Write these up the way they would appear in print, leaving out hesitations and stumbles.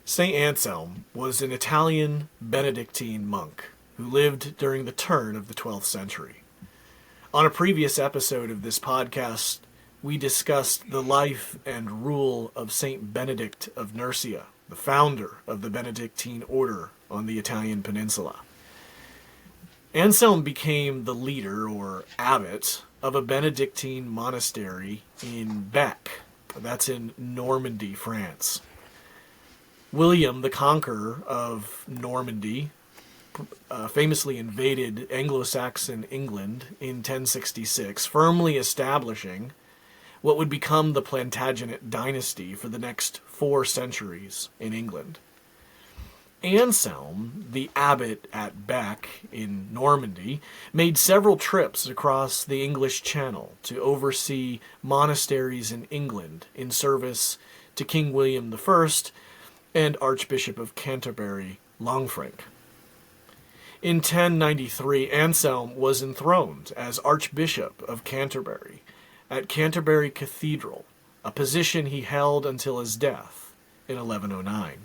St. Anselm was an Italian Benedictine monk who lived during the turn of the 12th century. On a previous episode of this podcast, we discussed the life and rule of St. Benedict of Nursia, the founder of the Benedictine order on the Italian peninsula. Anselm became the leader, or abbot, of a Benedictine monastery in Bec. That's in Normandy, France. William the Conqueror of Normandy famously invaded Anglo-Saxon England in 1066, firmly establishing what would become the Plantagenet dynasty for the next 4 centuries in England. Anselm, the abbot at Bec in Normandy, made several trips across the English Channel to oversee monasteries in England in service to King William I and Archbishop of Canterbury, Lanfranc. In 1093, Anselm was enthroned as Archbishop of Canterbury at Canterbury Cathedral, a position he held until his death in 1109.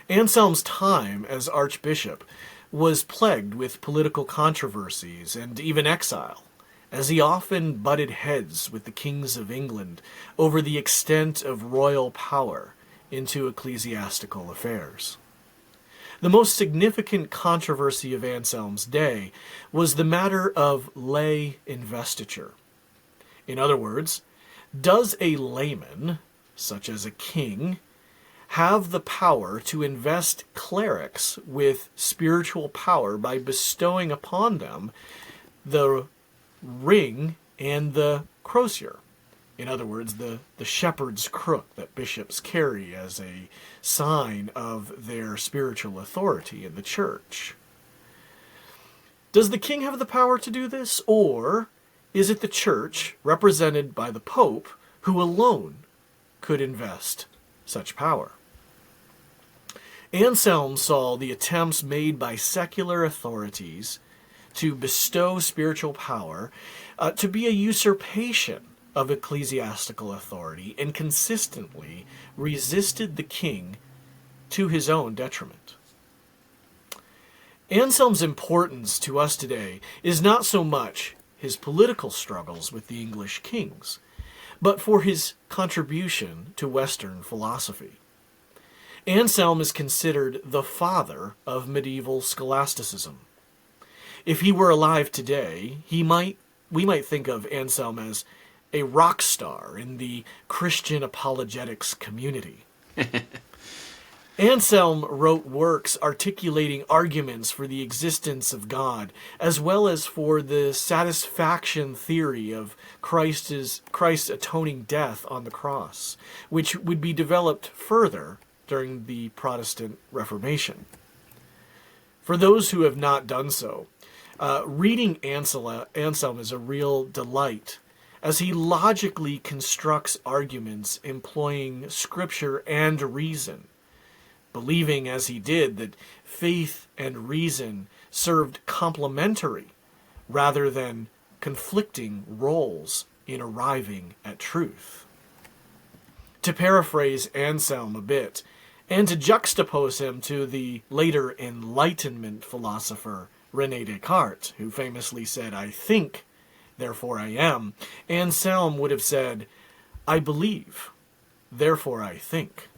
Anselm's time as Archbishop was plagued with political controversies and even exile, as he often butted heads with the kings of England over the extent of royal power into ecclesiastical affairs. The most significant controversy of Anselm's day was the matter of lay investiture. In other words, does a layman, such as a king, have the power to invest clerics with spiritual power by bestowing upon them the ring and the crosier? In other words, the shepherd's crook that bishops carry as a sign of their spiritual authority in the church. Does the king have the power to do this, or is it the church, represented by the Pope, who alone could invest such power? Anselm saw the attempts made by secular authorities to bestow spiritual power to be a usurpation of ecclesiastical authority, and consistently resisted the king to his own detriment. Anselm's importance to us today is not so much his political struggles with the English kings, but for his contribution to Western philosophy. Anselm is considered the father of medieval scholasticism. If he were alive today, we might think of Anselm as a rock star in the Christian apologetics community. Anselm wrote works articulating arguments for the existence of God, as well as for the satisfaction theory of Christ's atoning death on the cross, which would be developed further during the Protestant Reformation. For those who have not done so, reading Anselm is a real delight, as he logically constructs arguments employing scripture and reason, believing as he did that faith and reason served complementary rather than conflicting roles in arriving at truth. To paraphrase Anselm a bit, and to juxtapose him to the later Enlightenment philosopher René Descartes, who famously said, "I think, therefore I am," Anselm would have said, "I believe, therefore I think."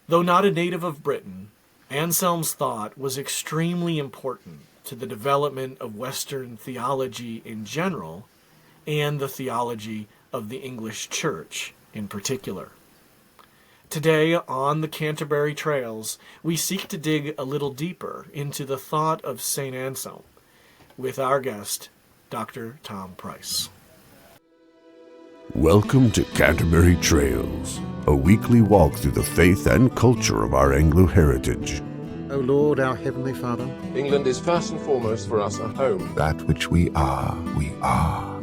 Though not a native of Britain, Anselm's thought was extremely important to the development of Western theology in general, and the theology of the English Church in particular. Today, on the Canterbury Trails, we seek to dig a little deeper into the thought of St. Anselm, with our guest, Dr. Tom Price. Welcome to Canterbury Trails, a weekly walk through the faith and culture of our Anglo heritage. O Lord, our Heavenly Father, England is first and foremost for us a home. That which we are.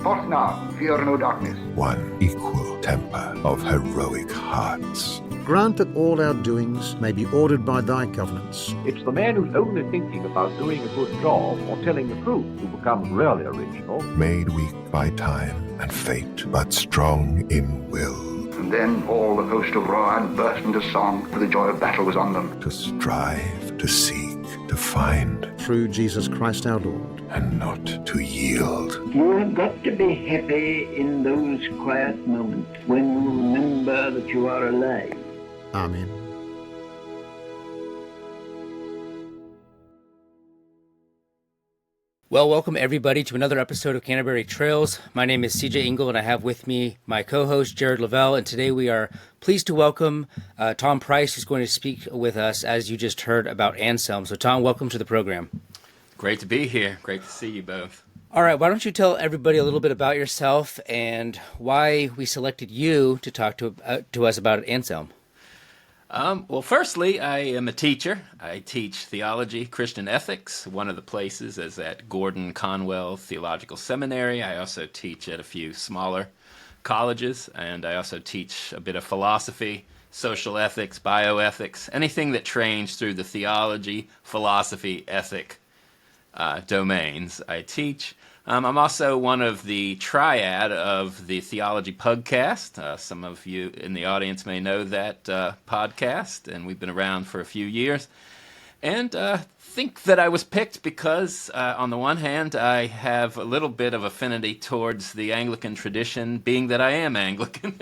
Thought not, fear no darkness. One equal temper of heroic hearts. grant that all our doings may be ordered by thy governance. It's the man who's only thinking about doing a good job or telling the truth who becomes really original. Made weak by time and fate, but strong in will. And then all the host of Rohan burst into song, for the joy of battle was on them. To strive, to seek, to find, Through Jesus Christ our Lord. and not to yield. You have got to be happy in those quiet moments when you remember that you are alive. Amen. Well, welcome everybody to another episode of Canterbury Trails. My name is CJ Engel, and I have with me my co-host Jared Lovell, and today we are pleased to welcome Tom Price, who's going to speak with us, as you just heard, about Anselm. So Tom, welcome to the program. Great to be here. Great to see you both. All right, why don't you tell everybody a little bit about yourself and why we selected you to talk to us about Anselm? Well, firstly, I am a teacher. I teach theology, Christian ethics. One of the places is at Gordon Conwell Theological Seminary. I also teach at a few smaller colleges, and I also teach a bit of philosophy, social ethics, bioethics, anything that trains through the theology, philosophy, ethic domains I teach. I'm also one of the triad of the Theology podcast. Some of you in the audience may know that podcast, and we've been around for a few years. And think that I was picked because, on the one hand, I have a little bit of affinity towards the Anglican tradition, being that I am Anglican.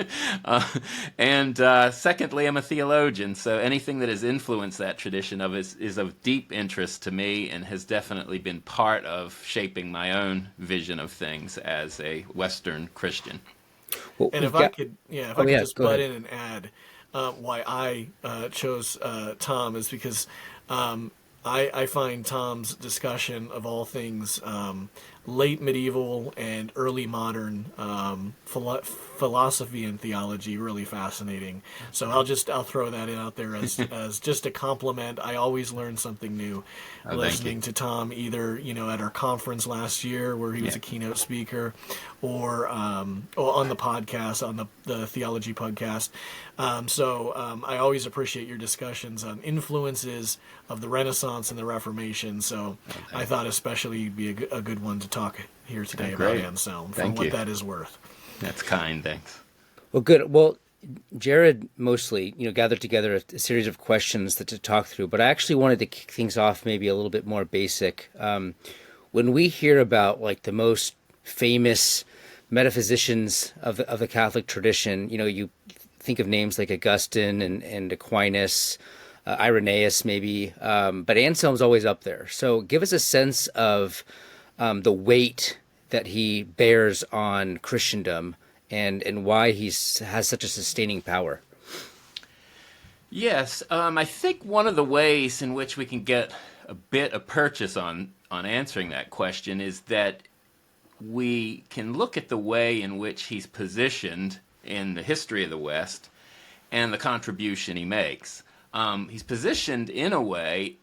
And secondly, I'm a theologian, so anything that has influenced that tradition is of deep interest to me and has definitely been part of shaping my own vision of things as a Western Christian. Well, And if I could just butt ahead. in and add why I chose Tom is because I find Tom's discussion of all things late medieval and early modern philosophy and theology really fascinating. So I'll throw that out there as just a compliment. I always learn something new listening to Tom, either at our conference last year where he was a keynote speaker, or on the podcast, on the theology podcast. So I always appreciate your discussions on influences of the Renaissance and the Reformation. So I thought especially you'd be a good one to talk here today about Anselm, for what that is worth. That's kind, thanks. Well, good. Well, Jared mostly, gathered together a series of questions to talk through, but I actually wanted to kick things off maybe a little bit more basic. When we hear about the most famous metaphysicians of the Catholic tradition, you think of names like Augustine and Aquinas, Irenaeus maybe, but Anselm's always up there. So give us a sense of the weight that he bears on Christendom and why he has such a sustaining power. Yes, I think one of the ways in which we can get a bit of purchase on answering that question is that we can look at the way in which he's positioned in the history of the West and the contribution he makes. He's positioned in a way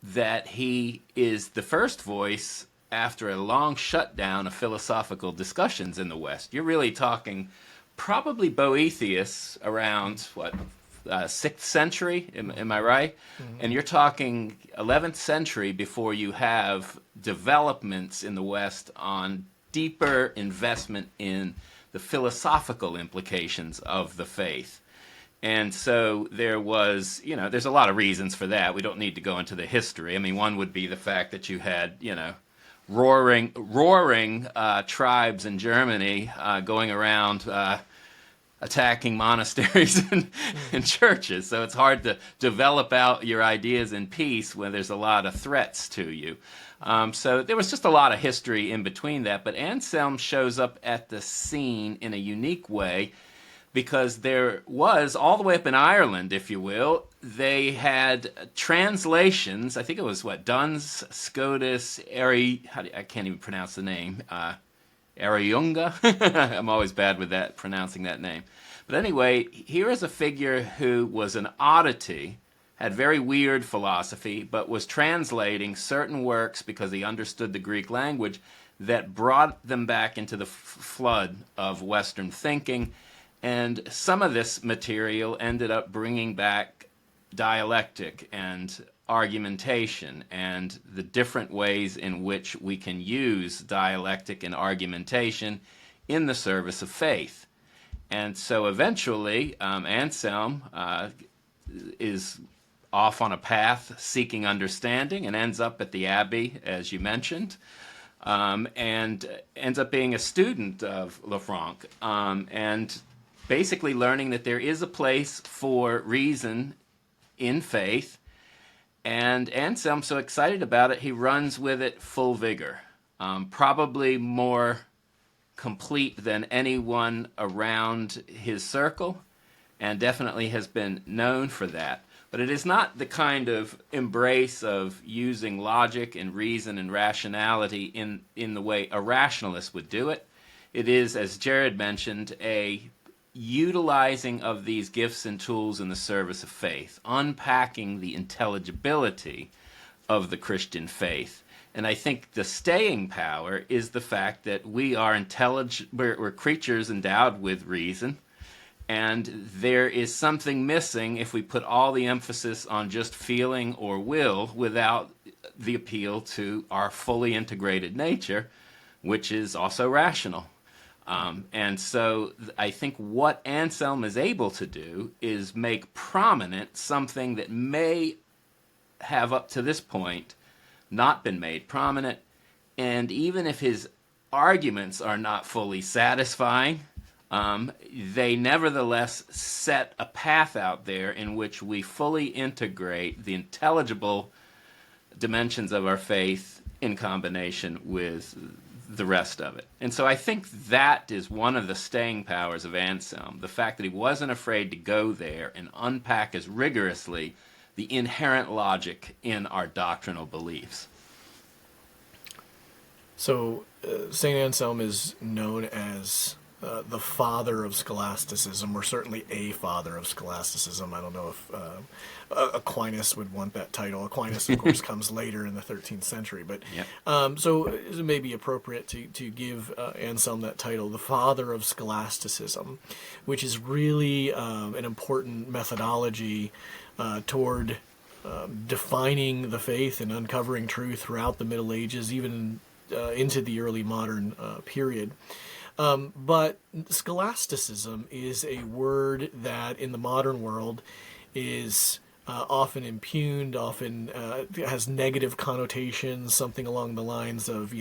that he is the first voice after a long shutdown of philosophical discussions in the West. You're really talking probably Boethius around, 6th century, am I right? Mm-hmm. And you're talking 11th century before you have developments in the West on deeper investment in the philosophical implications of the faith. And so there was, there's a lot of reasons for that. We don't need to go into the history. I mean, one would be the fact that you had, roaring tribes in Germany going around attacking monasteries and churches. So it's hard to develop out your ideas in peace when there's a lot of threats to you. So there was just a lot of history in between that. But Anselm shows up at the scene in a unique way because there was, all the way up in Ireland, if you will, they had translations. I think it was Duns Scotus I can't even pronounce the name. Ariunga. I'm always bad with that, pronouncing that name. But anyway, here is a figure who was an oddity, had very weird philosophy, but was translating certain works because he understood the Greek language that brought them back into the flood of Western thinking. And some of this material ended up bringing back dialectic and argumentation and the different ways in which we can use dialectic and argumentation in the service of faith. And so eventually, Anselm is off on a path seeking understanding and ends up at the Abbey, as you mentioned, and ends up being a student of Lanfranc, and basically learning that there is a place for reason in faith. And Anselm's so excited about it, he runs with it full vigor, probably more complete than anyone around his circle, and definitely has been known for that. But it is not the kind of embrace of using logic and reason and rationality in the way a rationalist would do it. It is, as Jared mentioned, a utilizing of these gifts and tools in the service of faith, unpacking the intelligibility of the Christian faith. And I think the staying power is the fact that we are we're creatures endowed with reason, and there is something missing if we put all the emphasis on just feeling or will without the appeal to our fully integrated nature, which is also rational. And so I think what Anselm is able to do is make prominent something that may have up to this point not been made prominent. And even if his arguments are not fully satisfying, they nevertheless set a path out there in which we fully integrate the intelligible dimensions of our faith in combination with the rest of it. And so I think that is one of the staying powers of Anselm, the fact that he wasn't afraid to go there and unpack as rigorously the inherent logic in our doctrinal beliefs. So St. Anselm is known as the father of scholasticism, or certainly a father of scholasticism. I don't know if Aquinas would want that title. Aquinas, of course, comes later in the 13th century. But yep. So it may be appropriate to give Anselm that title, the father of scholasticism, which is really an important methodology toward defining the faith and uncovering truth throughout the Middle Ages, even into the early modern period. But scholasticism is a word that in the modern world is often impugned, often has negative connotations, something along the lines of,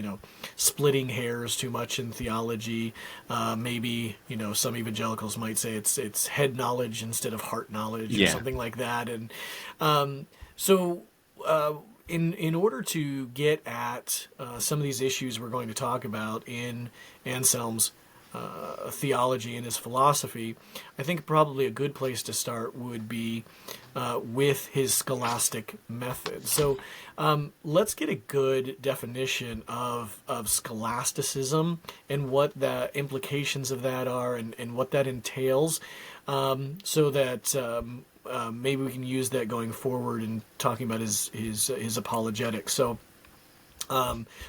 splitting hairs too much in theology. Maybe, some evangelicals might say it's head knowledge instead of heart knowledge, or something like that. And in order to get at some of these issues we're going to talk about in Anselm's theology and his philosophy, I think probably a good place to start would be with his scholastic method. So let's get a good definition of scholasticism and what the implications of that are and what that entails, so that maybe we can use that going forward in talking about his apologetics. So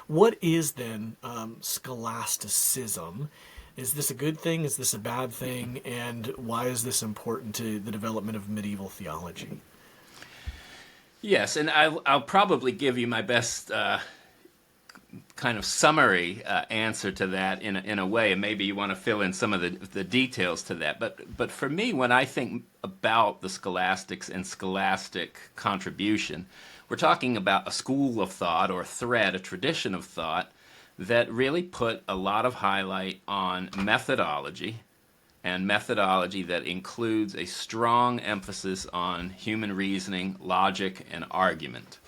what is then scholasticism? Is this a good thing? Is this a bad thing? And why is this important to the development of medieval theology? Yes, and I'll probably give you my best kind of summary answer to that in a way, and maybe you want to fill in some of the details to that. But for me, when I think about the scholastics and scholastic contribution, we're talking about a school of thought or a thread, a tradition of thought that really put a lot of highlight on methodology, and methodology that includes a strong emphasis on human reasoning, logic, and argument.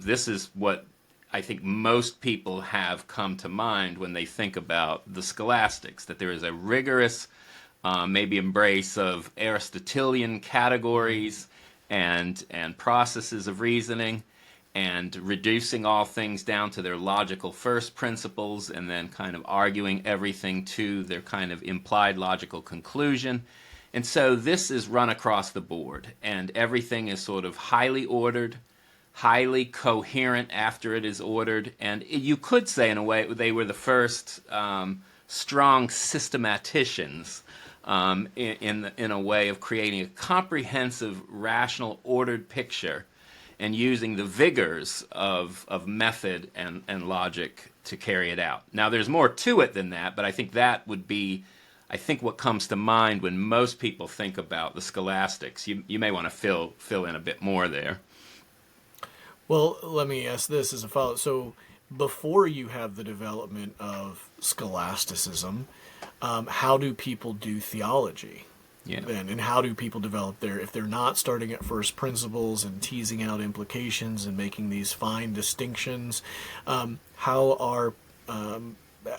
This is what I think most people have come to mind when they think about the scholastics, that there is a rigorous maybe embrace of Aristotelian categories and processes of reasoning, and reducing all things down to their logical first principles, and then kind of arguing everything to their kind of implied logical conclusion. And so this is run across the board, and everything is sort of highly ordered, highly coherent after it is ordered, and you could say in a way they were the first strong systematicians in a way of creating a comprehensive, rational, ordered picture and using the vigors of method and logic to carry it out. Now, there's more to it than that, but I think that would be I think what comes to mind when most people think about the scholastics. You may want to fill in a bit more there. Well, let me ask this as a follow-up. So before you have the development of scholasticism, how do people do theology? Yeah. Then, and how do people develop if they're not starting at first principles and teasing out implications and making these fine distinctions,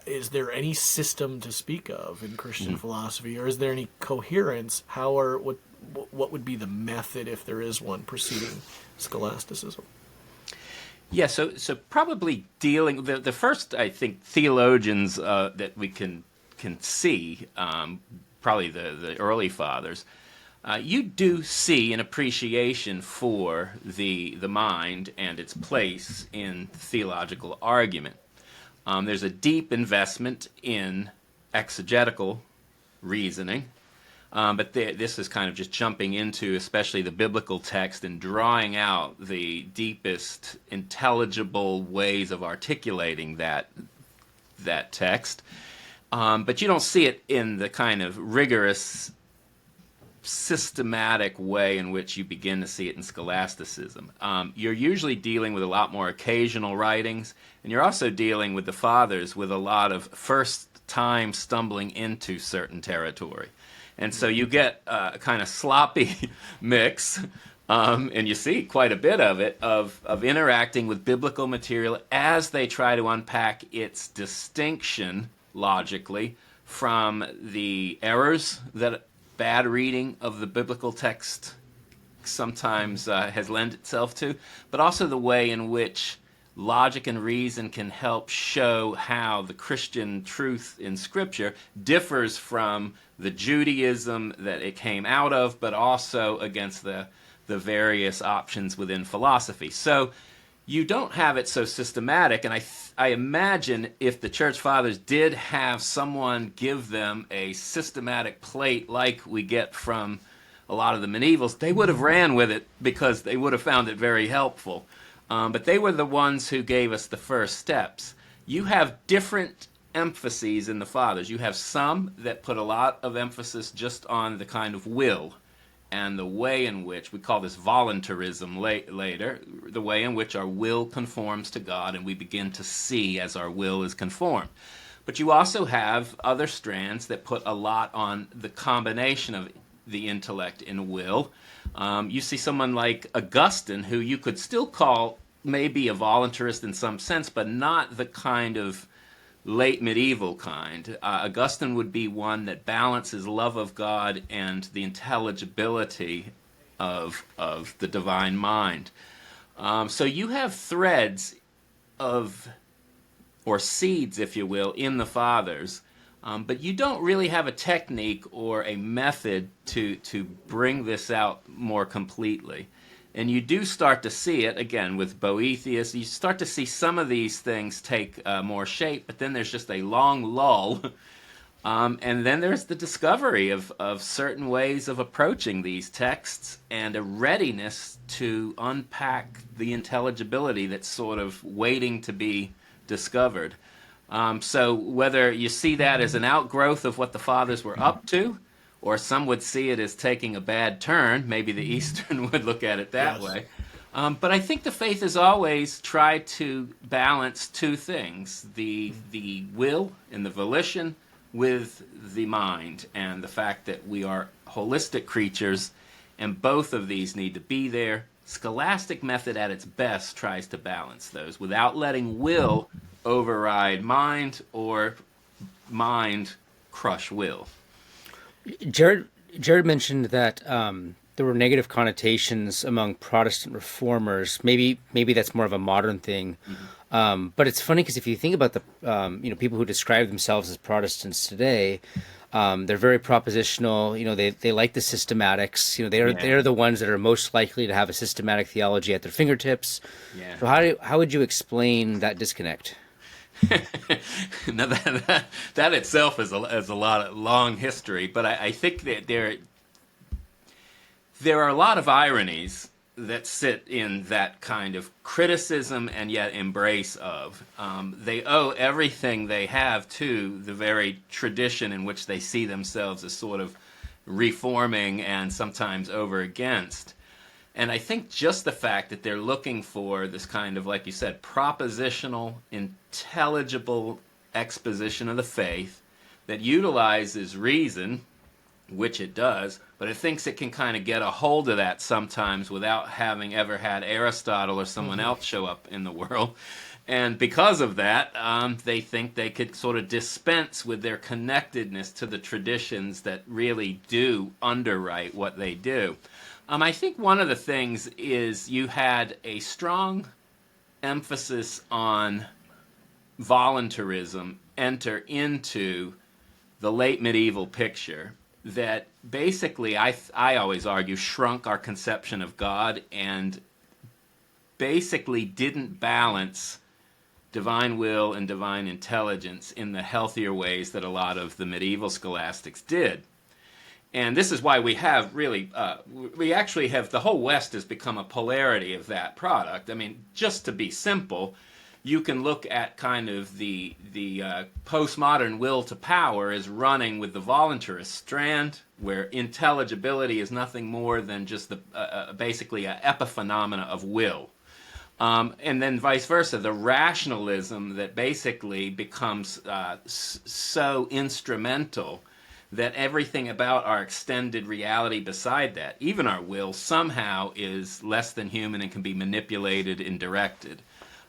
is there any system to speak of in Christian philosophy, or is there any coherence? What would be the method, if there is one, preceding scholasticism? Yeah, so probably dealing the first, I think, theologians that we can see, probably the early fathers, you do see an appreciation for the mind and its place in theological argument. There's a deep investment in exegetical reasoning, but this is kind of just jumping into especially the biblical text and drawing out the deepest intelligible ways of articulating that text. But you don't see it in the kind of rigorous, systematic way in which you begin to see it in scholasticism. You're usually dealing with a lot more occasional writings, and you're also dealing with the fathers with a lot of first-time stumbling into certain territory. And so you get a kind of sloppy mix, and you see quite a bit of it, of interacting with biblical material as they try to unpack its distinction logically from the errors that bad reading of the biblical text sometimes has lent itself to, but also the way in which logic and reason can help show how the Christian truth in Scripture differs from the Judaism that it came out of, but also against the various options within philosophy. So you don't have it so systematic, and I imagine if the Church Fathers did have someone give them a systematic plate like we get from a lot of the medievals, they would have ran with it because they would have found it very helpful. But they were the ones who gave us the first steps. You have different emphases in the Fathers. You have some that put a lot of emphasis just on the kind of will and the way in which, we call this voluntarism later, the way in which our will conforms to God and we begin to see as our will is conformed. But you also have other strands that put a lot on the combination of the intellect and will. You see someone like Augustine, who you could still call maybe a voluntarist in some sense, but not the kind of late medieval kind. Augustine would be one that balances love of God and the intelligibility of the divine mind. So you have threads or seeds, if you will, in the Fathers, but you don't really have a technique or a method to bring this out more completely. And you do start to see it, again, with Boethius. You start to see some of these things take more shape, but then there's just a long lull. And then there's the discovery of certain ways of approaching these texts and a readiness to unpack the intelligibility that's sort of waiting to be discovered. So whether you see that as an outgrowth of what the Fathers were up to, or some would see it as taking a bad turn. Maybe the Eastern would look at it that way. But I think the faith has always tried to balance two things, the will and the volition with the mind, and the fact that we are holistic creatures, and both of these need to be there. Scholastic method at its best tries to balance those without letting will override mind or mind crush will. Jared mentioned that there were negative connotations among Protestant Reformers. Maybe that's more of a modern thing. Mm-hmm. But it's funny because if you think about the people who describe themselves as Protestants today, they're very propositional. They like the systematics. They're the ones that are most likely to have a systematic theology at their fingertips. Yeah. So how would you explain that disconnect? Now that itself is a long history, but I think that there are a lot of ironies that sit in that kind of criticism and yet embrace of. They owe everything they have to the very tradition in which they see themselves as sort of reforming and sometimes over against. And I think just the fact that they're looking for this kind of, like you said, propositional, intelligible exposition of the faith that utilizes reason, which it does, but it thinks it can kind of get a hold of that sometimes without having ever had Aristotle or someone else show up in the world. And because of that, they think they could sort of dispense with their connectedness to the traditions that really do underwrite what they do. I think one of the things is you had a strong emphasis on voluntarism enter into the late medieval picture that basically, I always argue, shrunk our conception of God and basically didn't balance divine will and divine intelligence in the healthier ways that a lot of the medieval scholastics did. And this is why we have really, we actually have, the whole West has become a polarity of that product. I mean, just to be simple, you can look at kind of the postmodern will to power is running with the voluntarist strand, where intelligibility is nothing more than just basically an epiphenomena of will. And then vice versa, the rationalism that basically becomes so instrumental that everything about our extended reality beside that, even our will, somehow is less than human and can be manipulated and directed.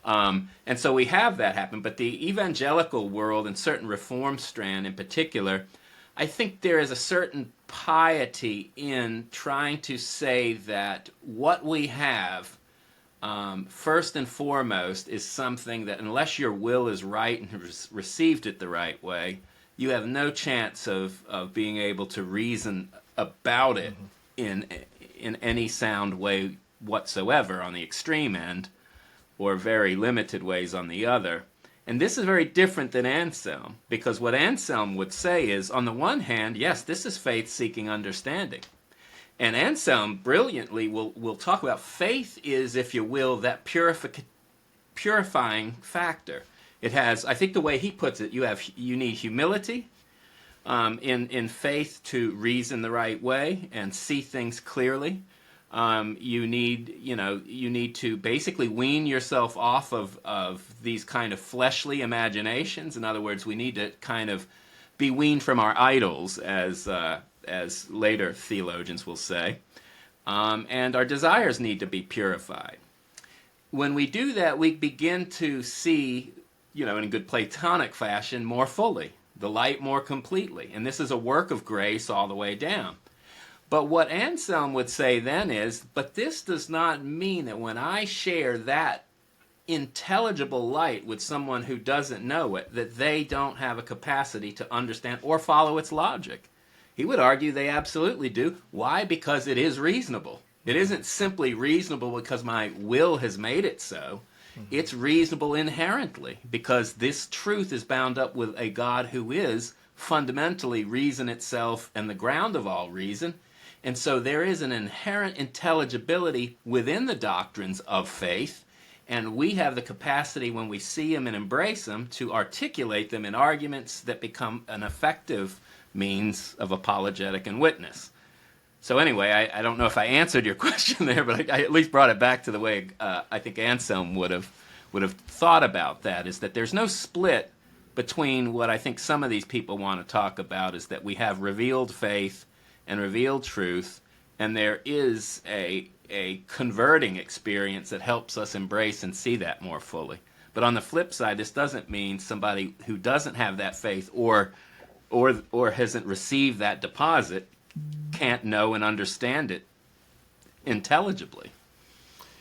And so we have that happen. But the evangelical world and certain reform strand in particular, I think there is a certain piety in trying to say that what we have, first and foremost, is something that unless your will is right and has received it the right way, you have no chance of being able to reason about it in any sound way whatsoever on the extreme end, or very limited ways on the other. And this is very different than Anselm, because what Anselm would say is, on the one hand, yes, this is faith-seeking understanding. And Anselm brilliantly will talk about faith is, if you will, that purifying factor. It has, I think the way he puts it, you need humility in faith to reason the right way and see things clearly. You need to basically wean yourself off of these kind of fleshly imaginations. In other words, we need to kind of be weaned from our idols, as later theologians will say, and our desires need to be purified. When we do that, we begin to see, in a good Platonic fashion, more fully, the light more completely. And this is a work of grace all the way down. But what Anselm would say then is, but this does not mean that when I share that intelligible light with someone who doesn't know it, that they don't have a capacity to understand or follow its logic. He would argue they absolutely do. Why? Because it is reasonable. It isn't simply reasonable because my will has made it so. It's reasonable inherently because this truth is bound up with a God who is fundamentally reason itself and the ground of all reason. And so there is an inherent intelligibility within the doctrines of faith, and we have the capacity when we see them and embrace them to articulate them in arguments that become an effective means of apologetic and witness. So anyway, I don't know if I answered your question there, but I at least brought it back to the way I think Anselm would have thought about that, is that there's no split between what I think some of these people want to talk about, is that we have revealed faith and revealed truth, and there is a converting experience that helps us embrace and see that more fully. But on the flip side, this doesn't mean somebody who doesn't have that faith or hasn't received that deposit can't know and understand it intelligibly.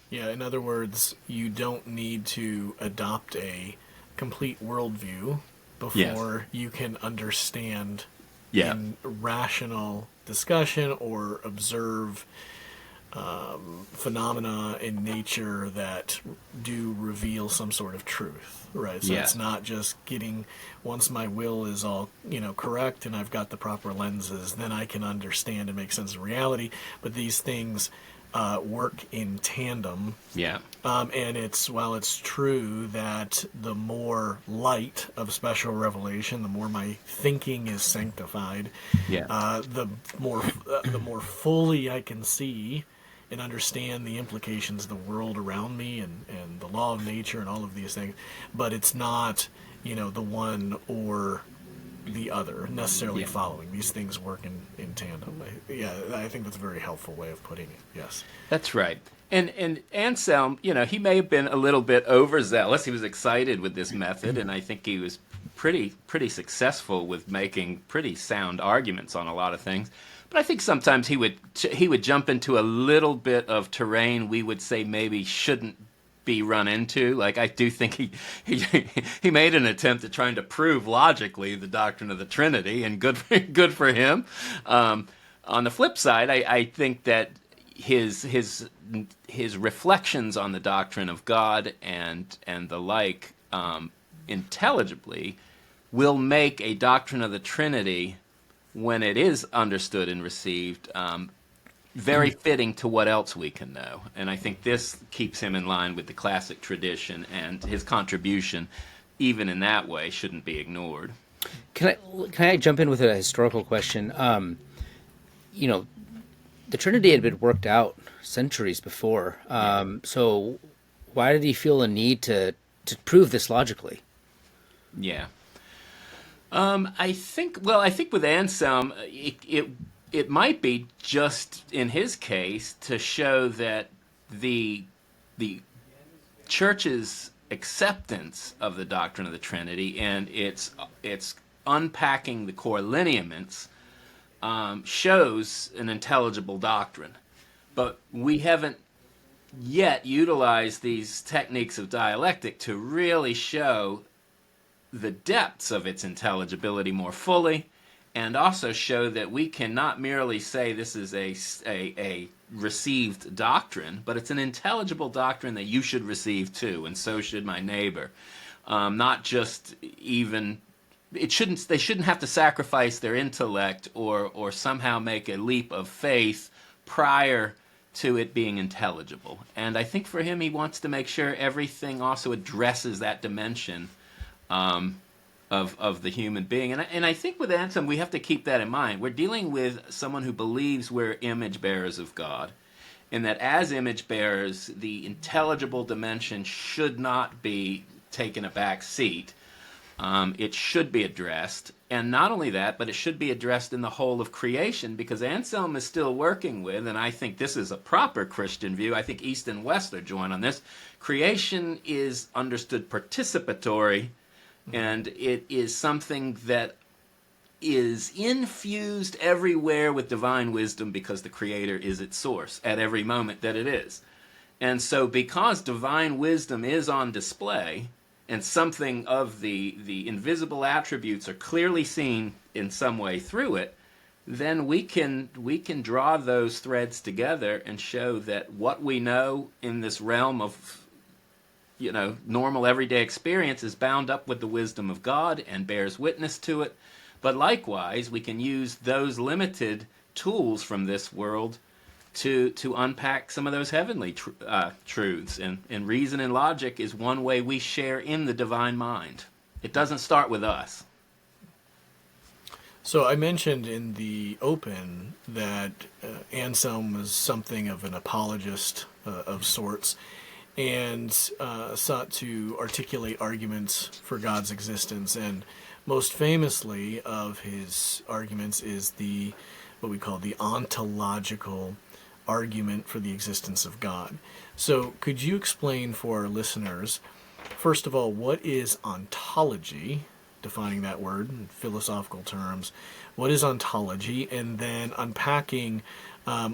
Yeah, in other words, you don't need to adopt a complete worldview before you can understand in rational discussion or observe phenomena in nature that do reveal some sort of truth, right? So it's not just getting, once my will is all, correct and I've got the proper lenses, then I can understand and make sense of reality. But these things work in tandem. Yeah. And while it's true that the more light of special revelation, the more my thinking is sanctified, the more fully I can see and understand the implications of the world around me and the law of nature and all of these things. But it's not, the one or the other necessarily following. These things work in tandem. I think that's a very helpful way of putting it. Yes. That's right. And Anselm, he may have been a little bit overzealous. He was excited with this method, and I think he was pretty successful with making pretty sound arguments on a lot of things. But I think sometimes he would jump into a little bit of terrain we would say maybe shouldn't be run into. Like, I do think he made an attempt at trying to prove logically the doctrine of the Trinity, and good for him. On the flip side, I think that his reflections on the doctrine of God and the like intelligibly will make a doctrine of the Trinity, when it is understood and received, very fitting to what else we can know. And I think this keeps him in line with the classic tradition, and his contribution, even in that way, shouldn't be ignored. Can I jump in with a historical question? The Trinity had been worked out centuries before. So why did he feel a need to prove this logically? Yeah. I think with Anselm, it might be just in his case to show that the church's acceptance of the doctrine of the Trinity and its unpacking the core lineaments shows an intelligible doctrine. But we haven't yet utilized these techniques of dialectic to really show the depths of its intelligibility more fully, and also show that we can not merely say this is a received doctrine, but it's an intelligible doctrine that you should receive too, and so should my neighbor. Not just even, they shouldn't have to sacrifice their intellect or somehow make a leap of faith prior to it being intelligible. And I think for him, he wants to make sure everything also addresses that dimension of the human being. And I think with Anselm, we have to keep that in mind. We're dealing with someone who believes we're image bearers of God, and that as image bearers, the intelligible dimension should not be taken a back seat. It should be addressed. And not only that, but it should be addressed in the whole of creation, because Anselm is still working with, and I think this is a proper Christian view, I think East and West are joined on this, creation is understood participatory, and it is something that is infused everywhere with divine wisdom because the Creator is its source at every moment that it is. And so because divine wisdom is on display, and something of the invisible attributes are clearly seen in some way through it, then we can draw those threads together and show that what we know in this realm of normal everyday experience is bound up with the wisdom of God and bears witness to it. But likewise, we can use those limited tools from this world to unpack some of those heavenly truths. And reason and logic is one way we share in the divine mind. It doesn't start with us. So I mentioned in the open that Anselm was something of an apologist of sorts, and sought to articulate arguments for God's existence. And most famously of his arguments is what we call the ontological argument for the existence of God. So could you explain for our listeners, first of all, what is ontology, defining that word in philosophical terms, what is ontology, and then unpacking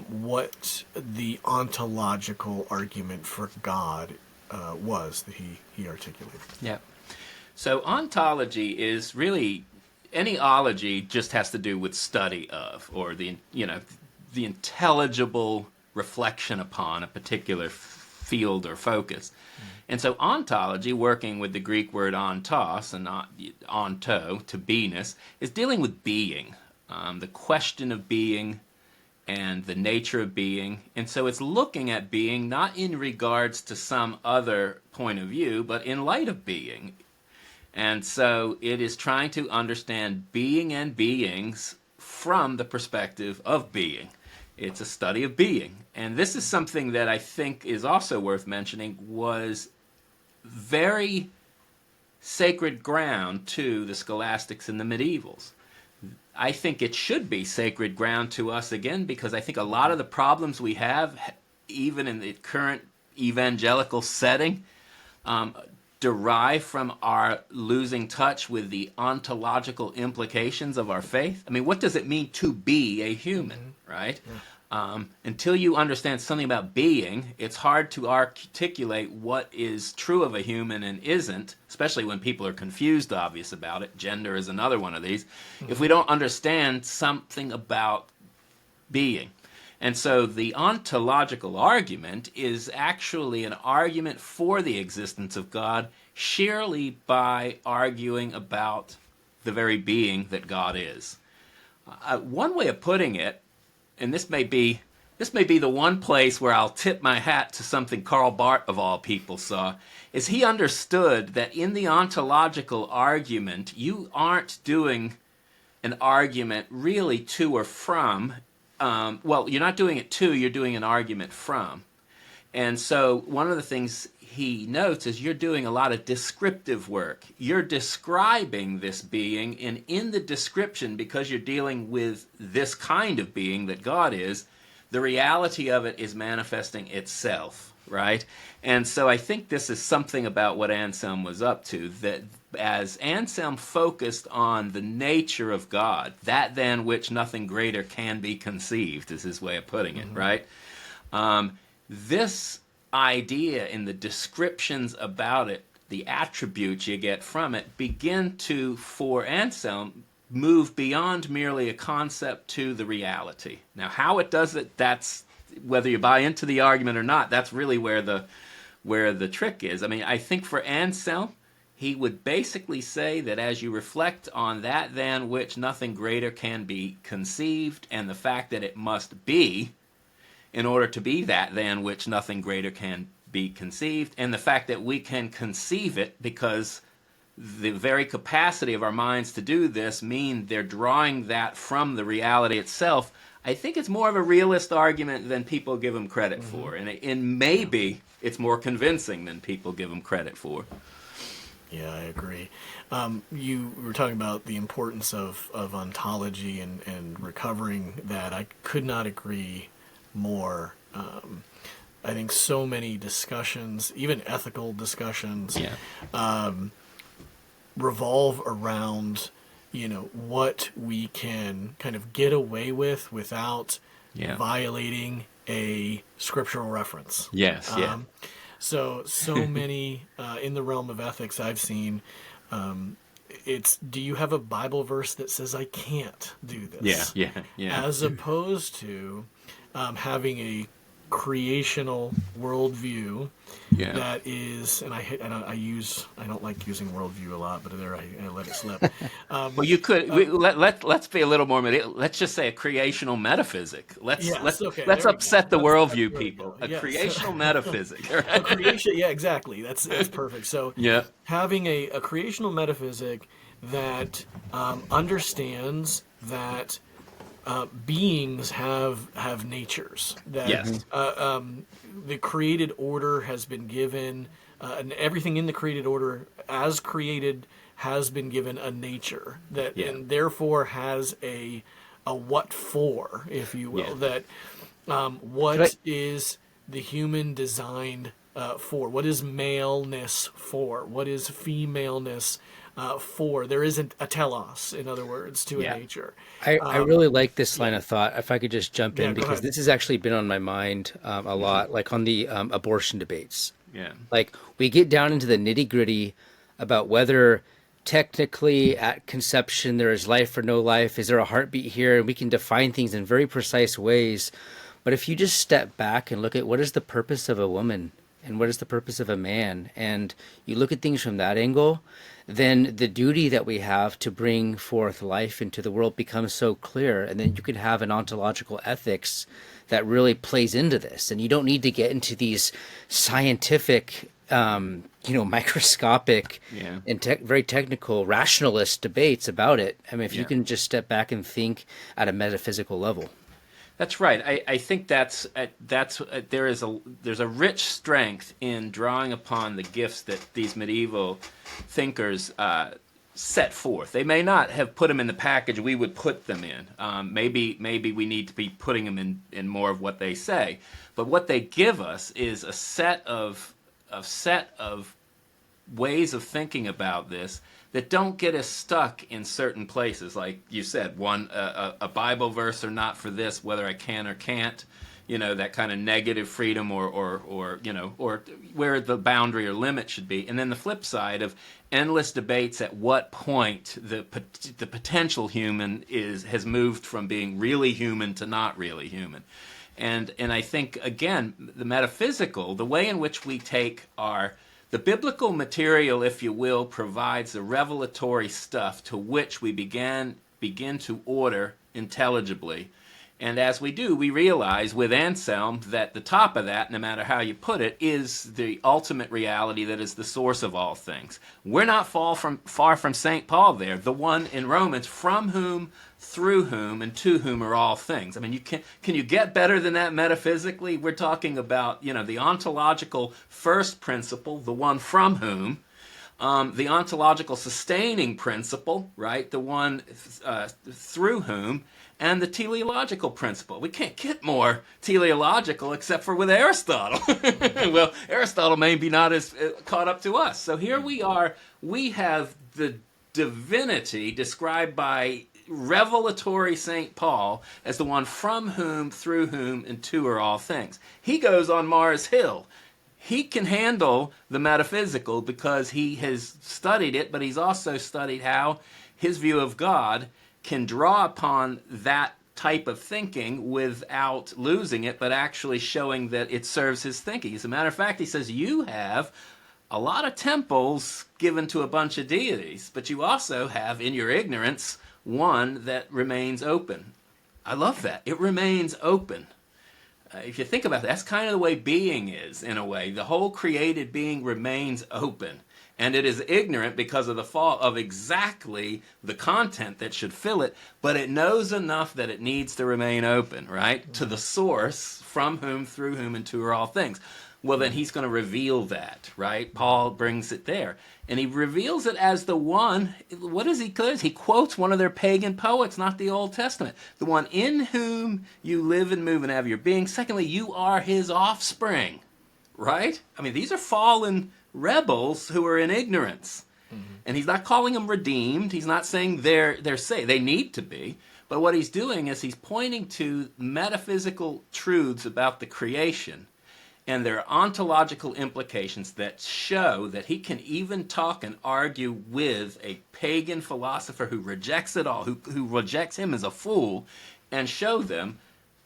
what the ontological argument for God was that he articulated. Yeah. So ontology is really, any ology just has to do with study of, or the intelligible reflection upon a particular field or focus. And so ontology, working with the Greek word ontos and onto, to beingness, is dealing with being, the question of being, and the nature of being. And so it's looking at being not in regards to some other point of view, but in light of being. And so it is trying to understand being and beings from the perspective of being. It's a study of being. And this is something that I think is also worth mentioning, was very sacred ground to the scholastics and the medievals. I think it should be sacred ground to us again, because I think a lot of the problems we have, even in the current evangelical setting, derive from our losing touch with the ontological implications of our faith. I mean, what does it mean to be a human, right? Yeah. Until you understand something about being, it's hard to articulate what is true of a human and isn't, especially when people are confused, obvious about it. Gender is another one of these. If we don't understand something about being. And so the ontological argument is actually an argument for the existence of God, sheerly by arguing about the very being that God is. One way of putting it, and this may be the one place where I'll tip my hat to something Karl Barth of all people saw, is he understood that in the ontological argument, you aren't doing an argument really to or from. Well, you're not doing it to, you're doing an argument from. And so one of the things he notes is you're doing a lot of descriptive work. You're describing this being, and in the description, because you're dealing with this kind of being that God is, the reality of it is manifesting itself, right? And so I think this is something about what Anselm was up to, that as Anselm focused on the nature of God, that than which nothing greater can be conceived, is his way of putting it, right? This idea in the descriptions about it, the attributes you get from it, begin to, for Anselm, move beyond merely a concept to the reality. Now, how it does it, that's, whether you buy into the argument or not, that's really where the trick is. I mean, I think for Anselm, he would basically say that as you reflect on that than which nothing greater can be conceived, and the fact that it must be in order to be that than which nothing greater can be conceived, and the fact that we can conceive it because the very capacity of our minds to do this mean they're drawing that from the reality itself. I think it's more of a realist argument than people give him credit for, and maybe it's more convincing than people give him credit for. Yeah, I agree. You were talking about the importance of ontology and recovering that. I could not agree more. I think so many discussions, even ethical discussions, revolve around, what we can kind of get away with without violating a scriptural reference. Yes, So many in the realm of ethics I've seen, it's, do you have a Bible verse that says I can't do this? Yeah. As opposed to having a creational worldview that is, and I don't like using worldview a lot, but there I let it slip. Well, you could let's be a little more. Let's just say a creational metaphysic. Let's upset the worldview people. A creational metaphysic. Right? A creation, exactly. That's perfect. So having a creational metaphysic that understands that beings have natures, that the created order has been given, and everything in the created order as created has been given a nature that, and therefore has a what for, if you will, that what is the human designed for? What is maleness for? What is femaleness for? There isn't a telos, in other words, to a nature. I really like this line of thought. If I could just jump in, because this has actually been on my mind a lot, like on the abortion debates. Yeah. Like, we get down into the nitty gritty about whether technically at conception there is life or no life. Is there a heartbeat here? And we can define things in very precise ways. But if you just step back and look at what is the purpose of a woman and what is the purpose of a man, and you look at things from that angle, then the duty that we have to bring forth life into the world becomes so clear, and then you can have an ontological ethics that really plays into this, and you don't need to get into these scientific microscopic and very technical rationalist debates about it. I mean, if you can just step back and think at a metaphysical level. That's right. I think there's a rich strength in drawing upon the gifts that these medieval thinkers set forth. They may not have put them in the package we would put them in. Maybe we need to be putting them in more of what they say. But what they give us is a set of ways of thinking about this that don't get us stuck in certain places. Like you said, a Bible verse or not for this, whether I can or can't, that kind of negative freedom or where the boundary or limit should be. And then the flip side of endless debates at what point the potential human has moved from being really human to not really human. And I think, again, the metaphysical, the way in which we take the biblical material, if you will, provides the revelatory stuff to which we begin to order intelligibly. And as we do, we realize with Anselm that the top of that, no matter how you put it, is the ultimate reality that is the source of all things. We're not far from St. Paul there, the one in Romans, from whom, through whom, and to whom are all things. I mean, can you get better than that metaphysically? We're talking about, the ontological first principle, the one from whom, the ontological sustaining principle, right, the one through whom, and the teleological principle. We can't get more teleological except for with Aristotle. Well, Aristotle may be not as caught up to us. So here we are. We have the divinity described by revelatory St. Paul as the one from whom, through whom, and to are all things. He goes on Mars Hill. He can handle the metaphysical because he has studied it, but he's also studied how his view of God can draw upon that type of thinking without losing it, but actually showing that it serves his thinking. As a matter of fact, he says, you have a lot of temples given to a bunch of deities, but you also have, in your ignorance, one that remains open. I love that. It remains open. If you think about that, that's kind of the way being is, in a way. The whole created being remains open. And it is ignorant because of the fall of exactly the content that should fill it, but it knows enough that it needs to remain open, right? To the source, from whom, through whom, and to are all things. Well, then he's going to reveal that, right? Paul brings it there. And he reveals it as the one, what does he quote? He quotes one of their pagan poets, not the Old Testament. The one in whom you live and move and have your being. Secondly, you are his offspring, right? I mean, these are fallen rebels who are in ignorance. Mm-hmm. And he's not calling them redeemed. He's not saying they're saved. They need to be. But what he's doing is he's pointing to metaphysical truths about the creation and their ontological implications that show that he can even talk and argue with a pagan philosopher who rejects it all, who rejects him as a fool, and show them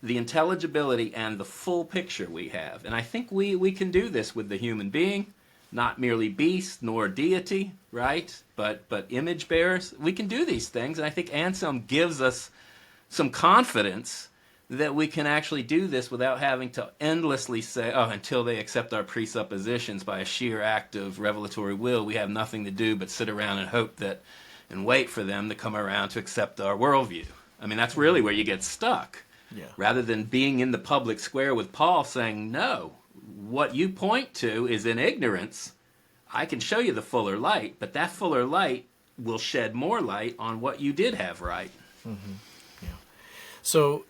the intelligibility and the full picture we have. And I think we can do this with the human being, not merely beast nor deity, right? But image bearers. We can do these things, and I think Anselm gives us some confidence that we can actually do this without having to endlessly say, until they accept our presuppositions by a sheer act of revelatory will, we have nothing to do but sit around and hope that, and wait for them to come around to accept our worldview. I mean, that's really where you get stuck. Yeah. Rather than being in the public square with Paul saying, no, what you point to is in ignorance. I can show you the fuller light, but that fuller light will shed more light on what you did have right. Mm-hmm. So,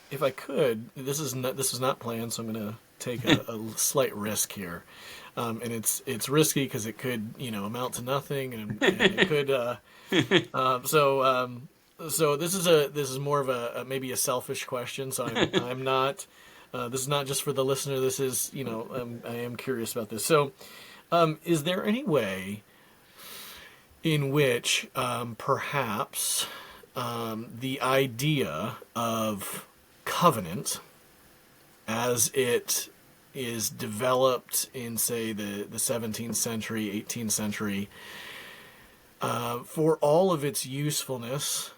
if I could, this is not planned, so I'm going to take a slight risk here, and it's risky because it could amount to nothing, and it could. So this is more of a maybe a selfish question. So I'm not. This is not just for the listener. This is I am curious about this. So, is there any way in which perhaps the idea of covenant, as it is developed in, say, the 17th century, 18th century, for all of its usefulness,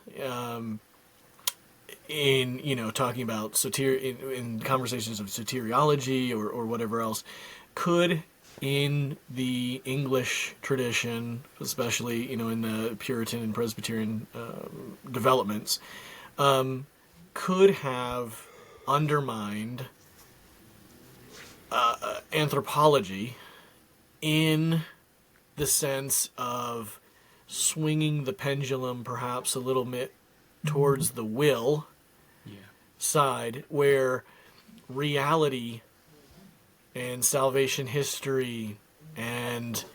in talking about in conversations of soteriology or whatever else, could, in the English tradition, especially in the Puritan and Presbyterian developments, could have undermined anthropology in the sense of swinging the pendulum perhaps a little bit towards the will side, where reality and salvation history and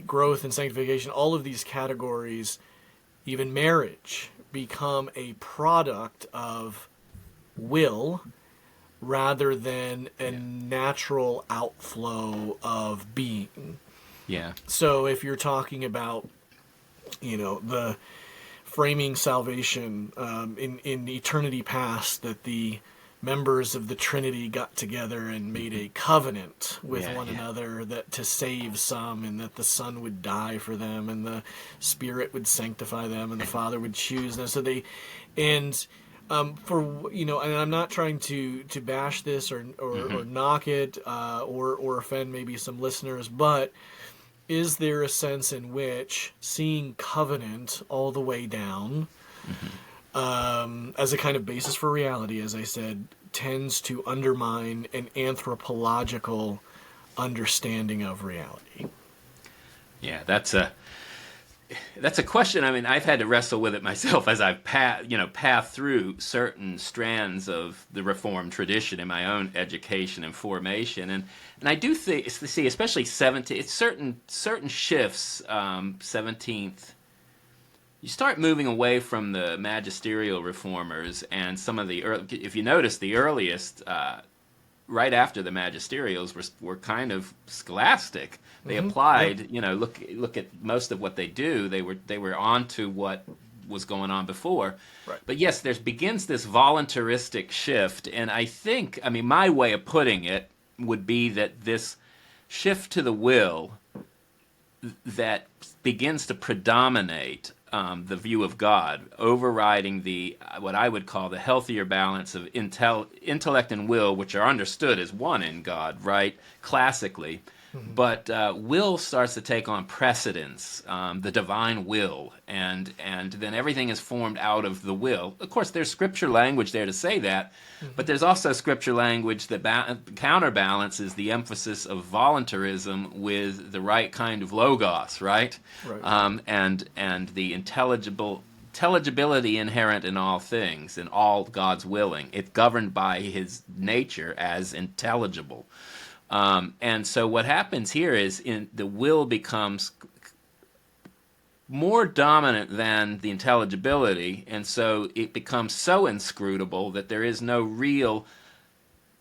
growth and sanctification, all of these categories, even marriage, become a product of will rather than a natural outflow of being. Yeah. So if you're talking about, the framing salvation in eternity past, that the members of the Trinity got together and made a covenant with one another that to save some, and that the Son would die for them, and the Spirit would sanctify them, and the Father would choose them. So and I'm not trying to bash this or knock it or offend maybe some listeners, but is there a sense in which seeing covenant all the way down as a kind of basis for reality, as I said, tends to undermine an anthropological understanding of reality? Yeah, that's a question. I mean, I've had to wrestle with it myself as I've passed through certain strands of the Reformed tradition in my own education and formation, and I do see, especially 17th, it's certain shifts. 17th, you start moving away from the magisterial reformers, and some of the if you notice, the earliest right after the magisterials were kind of scholastic. They applied, look at most of what they do. They were on to what was going on before. Right. But yes, begins this voluntaristic shift, and I think, my way of putting it would be that this shift to the will that begins to predominate the view of God, overriding what I would call the healthier balance of intellect and will, which are understood as one in God, right, classically. But will starts to take on precedence, the divine will, and then everything is formed out of the will. Of course, there's scripture language there to say that, but there's also scripture language that counterbalances the emphasis of voluntarism with the right kind of logos, right? And the intelligibility inherent in all things, in all God's willing. It's governed by His nature as intelligible. And so what happens here is the will becomes more dominant than the intelligibility, and so it becomes so inscrutable that there is no real,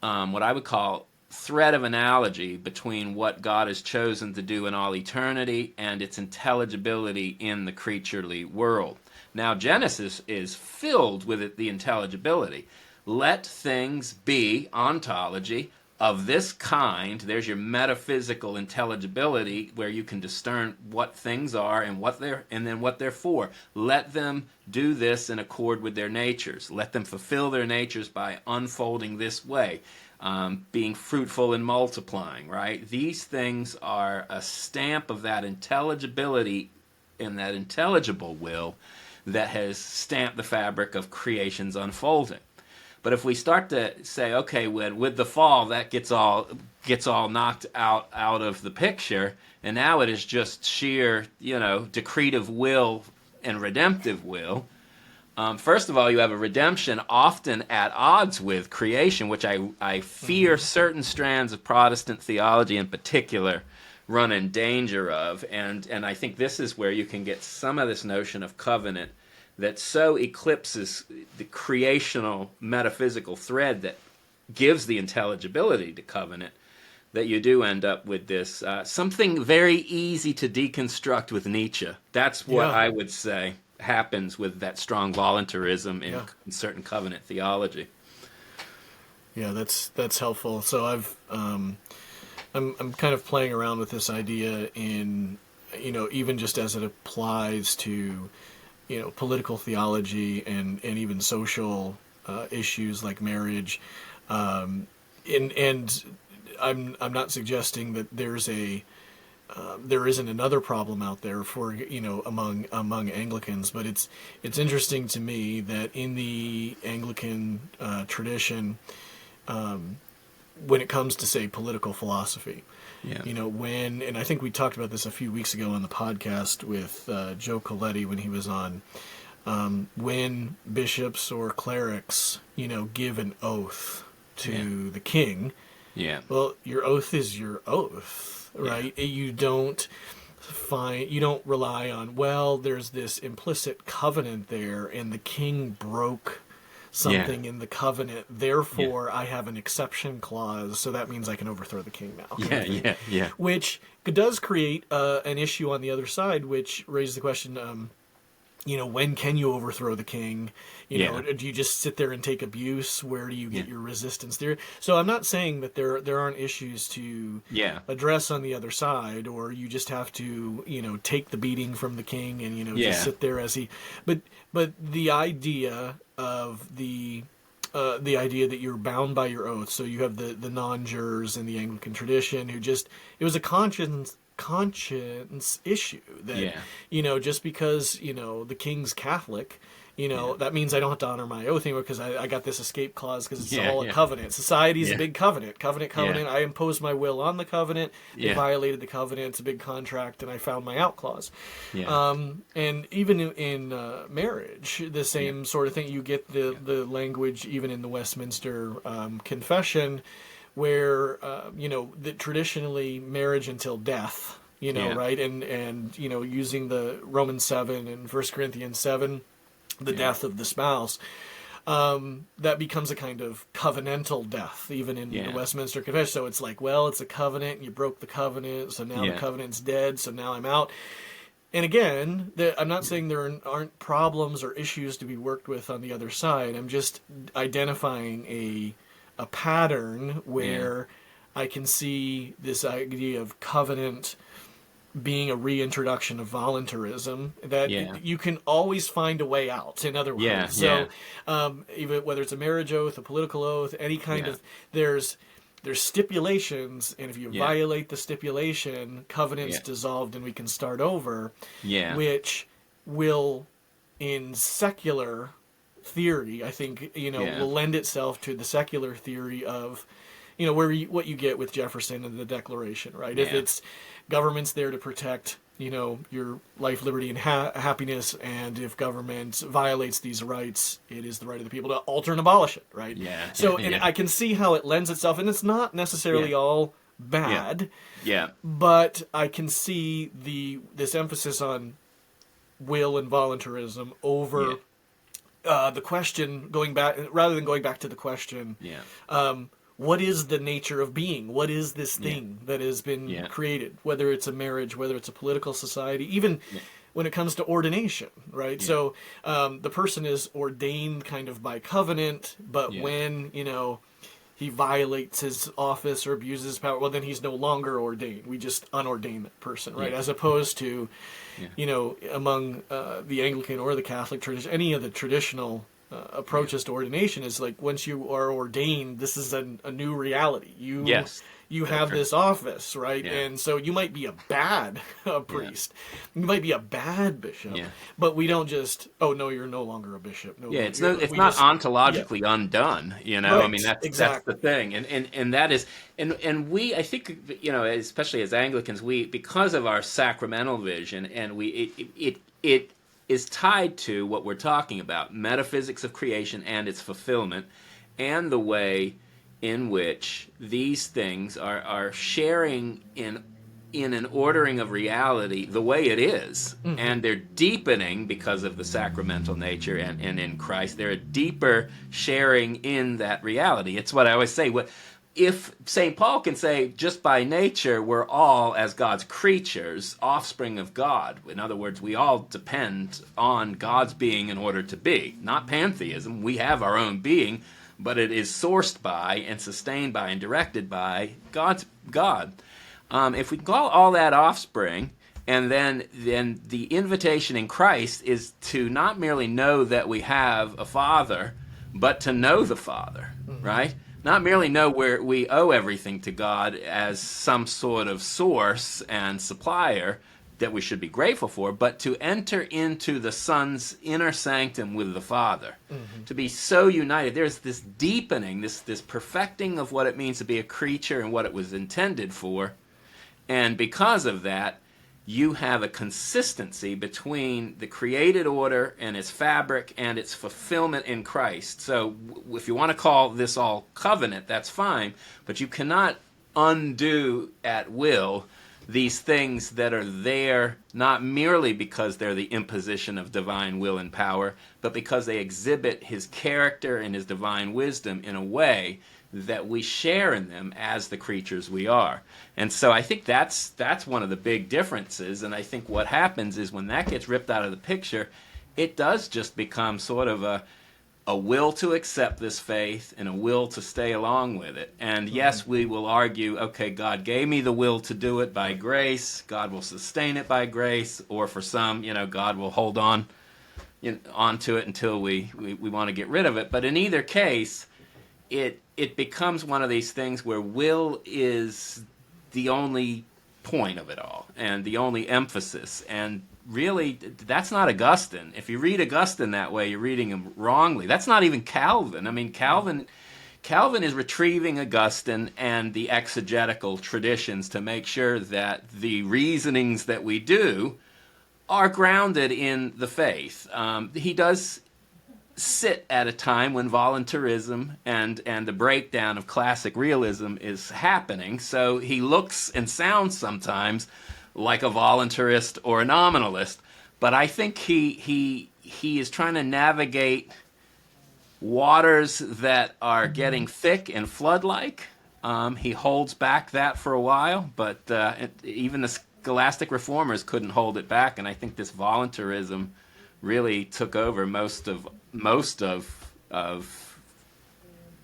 what I would call, thread of analogy between what God has chosen to do in all eternity and its intelligibility in the creaturely world. Now, Genesis is filled with the intelligibility. Let things be, ontology, of this kind. There's your metaphysical intelligibility, where you can discern what things are and then what they're for. Let them do this in accord with their natures. Let them fulfill their natures by unfolding this way, being fruitful and multiplying, right? These things are a stamp of that intelligibility and that intelligible will that has stamped the fabric of creation's unfolding. But if we start to say, okay, with the fall, that gets all knocked out of the picture, and now it is just sheer, decretive will and redemptive will. First of all, you have a redemption often at odds with creation, which I fear certain strands of Protestant theology in particular run in danger of, and I think this is where you can get some of this notion of covenant that so eclipses the creational metaphysical thread that gives the intelligibility to covenant, that you do end up with this something very easy to deconstruct with Nietzsche. That's what I would say happens with that strong voluntarism in certain covenant theology. Yeah, that's helpful. So I'm kind of playing around with this idea in, even just as it applies to, political theology and even social issues like marriage. And I'm not suggesting that there isn't another problem out there for among Anglicans, but it's interesting to me that in the Anglican tradition, when it comes to, say, political philosophy, and I think we talked about this a few weeks ago on the podcast with Joe Coletti when he was on, when bishops or clerics give an oath to the king. Yeah. Well, your oath is your oath, right? Yeah. You don't rely on, well, there's this implicit covenant there and the king broke something in the covenant, therefore I have an exception clause, so that means I can overthrow the king now. Yeah. Which does create an issue on the other side, which raises the question, when can you overthrow the king? Do you just sit there and take abuse? Where do you get your resistance there? So I'm not saying that there aren't issues to address on the other side, or you just have to, take the beating from the king and, just sit there as he, but the idea of the idea that you're bound by your oath. So you have the non-jurors in the Anglican tradition who it was a conscience issue that just because the king's Catholic, that means I don't have to honor my oath anymore because I got this escape clause because it's all a covenant. Society is a big covenant. I imposed my will on the covenant. They violated the covenant. It's a big contract, and I found my out clause. And even in marriage, the same sort of thing. You get the language even in the Westminster Confession, where that traditionally marriage until death, right, and using the Romans 7 and 1 Corinthians 7, the death of the spouse, that becomes a kind of covenantal death, even in the Westminster Confession. So it's like, well, it's a covenant, and you broke the covenant, so now the covenant's dead, so now I'm out. And again, I'm not saying there aren't problems or issues to be worked with on the other side. I'm just identifying a pattern where I can see this idea of covenant being a reintroduction of voluntarism, that you can always find a way out, in other words. Even whether it's a marriage oath, a political oath, any kind of, there's stipulations, and if you violate the stipulation, covenant's dissolved and we can start over, which will, in secular theory, I think, will lend itself to the secular theory of, what you get with Jefferson and the Declaration, right? If it's government's there to protect, your life, liberty, and happiness, and if government violates these rights, it is the right of the people to alter and abolish it, right? And I can see how it lends itself, and it's not necessarily all bad, but I can see this emphasis on will and voluntarism over the question, rather than going back to the question, what is the nature of being? What is this thing that has been created? Whether it's a marriage, whether it's a political society, even when it comes to ordination, right? So the person is ordained kind of by covenant, but when, he violates his office or abuses his power, well, then he's no longer ordained. We just unordain that person, right? As opposed to, among the Anglican or the Catholic tradition, any of the traditional approaches to ordination is like, once you are ordained, this is a new reality. You have this office, right? And so you might be a bad priest. You might be a bad bishop. But we don't just, oh, no, you're no longer a bishop. No, it's not ontologically undone, Right, I mean, that's the thing. And that is, and we, I think, especially as Anglicans, we, because of our sacramental vision, and it is tied to what we're talking about, metaphysics of creation and its fulfillment, and the way in which these things are sharing in an ordering of reality the way it is. And they're deepening because of the sacramental nature, and in Christ they're a deeper sharing in that reality. It's what I always say, if St. Paul can say, just by nature, we're all, as God's creatures, offspring of God. In other words, we all depend on God's being in order to be. Not pantheism. We have our own being, but it is sourced by and sustained by and directed by God. If we call all that offspring, and then the invitation in Christ is to not merely know that we have a Father, but to know the Father, right? Not merely know where we owe everything to God as some sort of source and supplier that we should be grateful for, but to enter into the Son's inner sanctum with the Father, to be so united. There's this deepening, this perfecting of what it means to be a creature and what it was intended for, and because of that, you have a consistency between the created order and its fabric and its fulfillment in Christ. So if you want to call this all covenant, that's fine, but you cannot undo at will these things that are there not merely because they're the imposition of divine will and power, but because they exhibit his character and his divine wisdom in a way that we share in them as the creatures we are. And so I think that's one of the big differences, and I think what happens is when that gets ripped out of the picture, it does just become sort of a will to accept this faith and a will to stay along with it. And yes, we will argue, okay, God gave me the will to do it by grace, God will sustain it by grace, or for some, God will hold on onto it until we want to get rid of it. But in either case, it becomes one of these things where will is the only point of it all and the only emphasis. And really, that's not Augustine. If you read Augustine that way, you're reading him wrongly. That's not even Calvin. I mean, Calvin is retrieving Augustine and the exegetical traditions to make sure that the reasonings that we do are grounded in the faith. He does sit at a time when voluntarism and the breakdown of classic realism is happening, so he looks and sounds sometimes like a voluntarist or a nominalist, but I think he is trying to navigate waters that are getting thick and flood-like. He holds back that for a while, but even the Scholastic Reformers couldn't hold it back, and I think this voluntarism really took over most of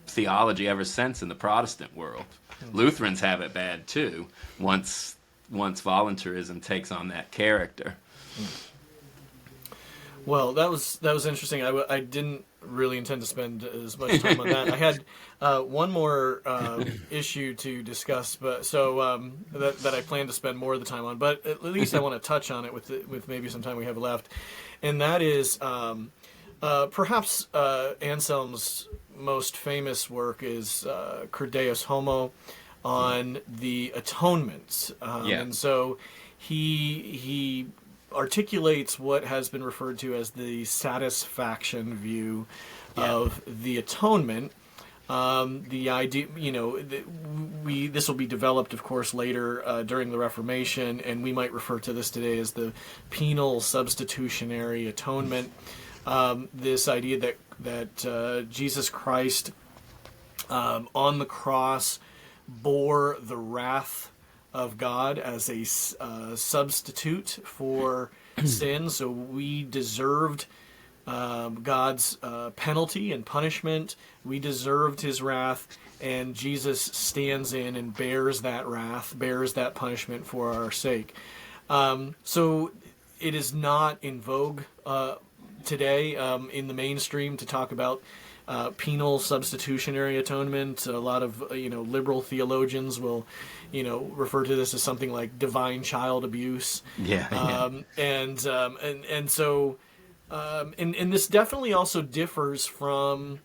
theology ever since in the Protestant world. Lutherans have it bad too once voluntarism takes on that character. Well, that was interesting. I didn't really intend to spend as much time on that. I had one more issue to discuss, but that I plan to spend more of the time on. But at least I want to touch on it with maybe some time we have left, and that is perhaps Anselm's most famous work is Cur Deus Homo on the atonement, and so he articulates what has been referred to as the satisfaction view of the atonement. The idea, this will be developed, of course, later during the Reformation, and we might refer to this today as the penal substitutionary atonement. This idea that Jesus Christ on the cross bore the wrath of God as a substitute for sin, so we deserved God's penalty and punishment. We deserved his wrath, and Jesus stands in and bears that wrath, bears that punishment for our sake. So it is not in vogue today in the mainstream to talk about penal substitutionary atonement. A lot of liberal theologians will refer to this as something like divine child abuse. And so this definitely also differs from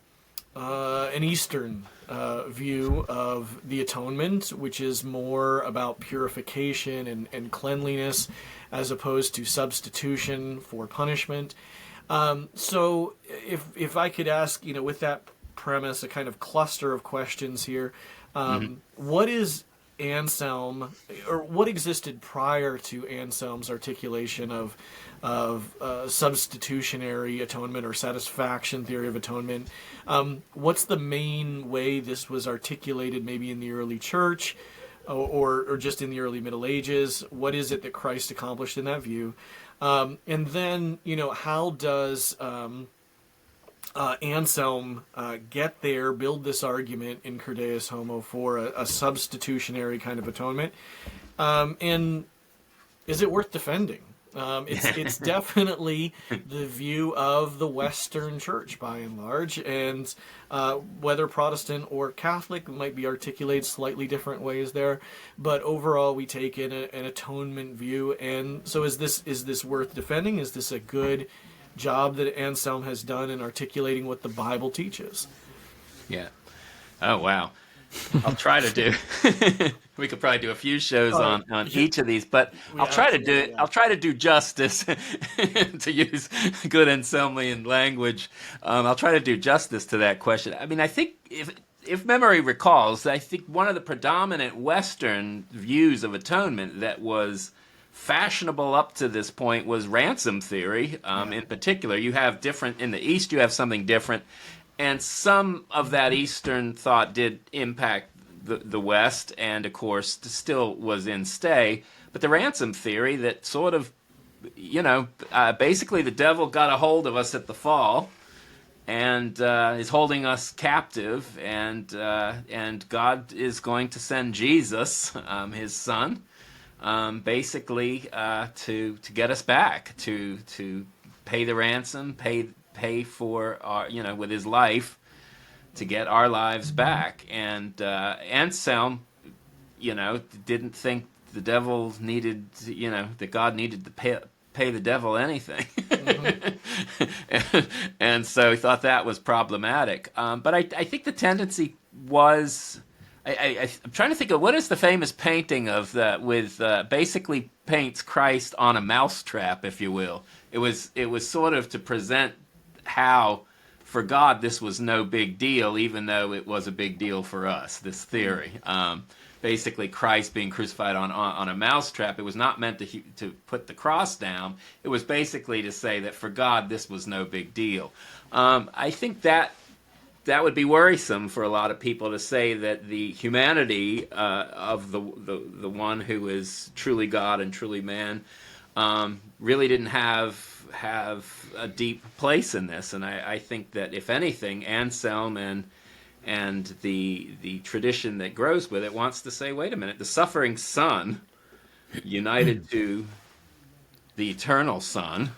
an Eastern view of the atonement, which is more about purification and cleanliness as opposed to substitution for punishment. So if I could ask, with that premise, a kind of cluster of questions here, what is Anselm, or what existed prior to Anselm's articulation of substitutionary atonement or satisfaction theory of atonement? What's the main way this was articulated, maybe in the early church, or just in the early Middle Ages? What is it that Christ accomplished in that view? And then, how does Anselm get there, build this argument in Credeus Homo for a substitutionary kind of atonement. And is it worth defending? It's definitely the view of the Western Church by and large, and whether Protestant or Catholic might be articulated slightly different ways there, but overall we take in an atonement view. And so is this worth defending? Is this a good job that Anselm has done in articulating what the Bible teaches? Yeah. Oh, wow. I'll try to do. We could probably do a few shows on each of these, but I'll try to do it. I'll try to do justice to use good Anselmian language. I'll try to do justice to that question. I mean, I think if memory recalls, I think one of the predominant Western views of atonement that was fashionable up to this point was ransom theory. In particular, you have different in the East. You have something different. And some of that Eastern thought did impact the West, and of course still was in stay. But the ransom theory that sort of, basically the devil got a hold of us at the fall, and is holding us captive, and God is going to send Jesus, his son, basically to get us back, to pay the ransom, pay for our, with his life to get our lives back. And Anselm, didn't think the devil needed, that God needed to pay the devil anything. and so he thought that was problematic. But I think the tendency was, I'm trying to think of what is the famous painting of that with basically paints Christ on a mousetrap, if you will. It was sort of to present how for God this was no big deal, even though it was a big deal for us, this theory. Basically Christ being crucified on a mousetrap, it was not meant to put the cross down. It was basically to say that for God this was no big deal. I think that would be worrisome for a lot of people to say that the humanity of the one who is truly God and truly man really didn't have a deep place in this. And I think that if anything, Anselm and the tradition that grows with it wants to say, wait a minute, the suffering Son united to the eternal Son,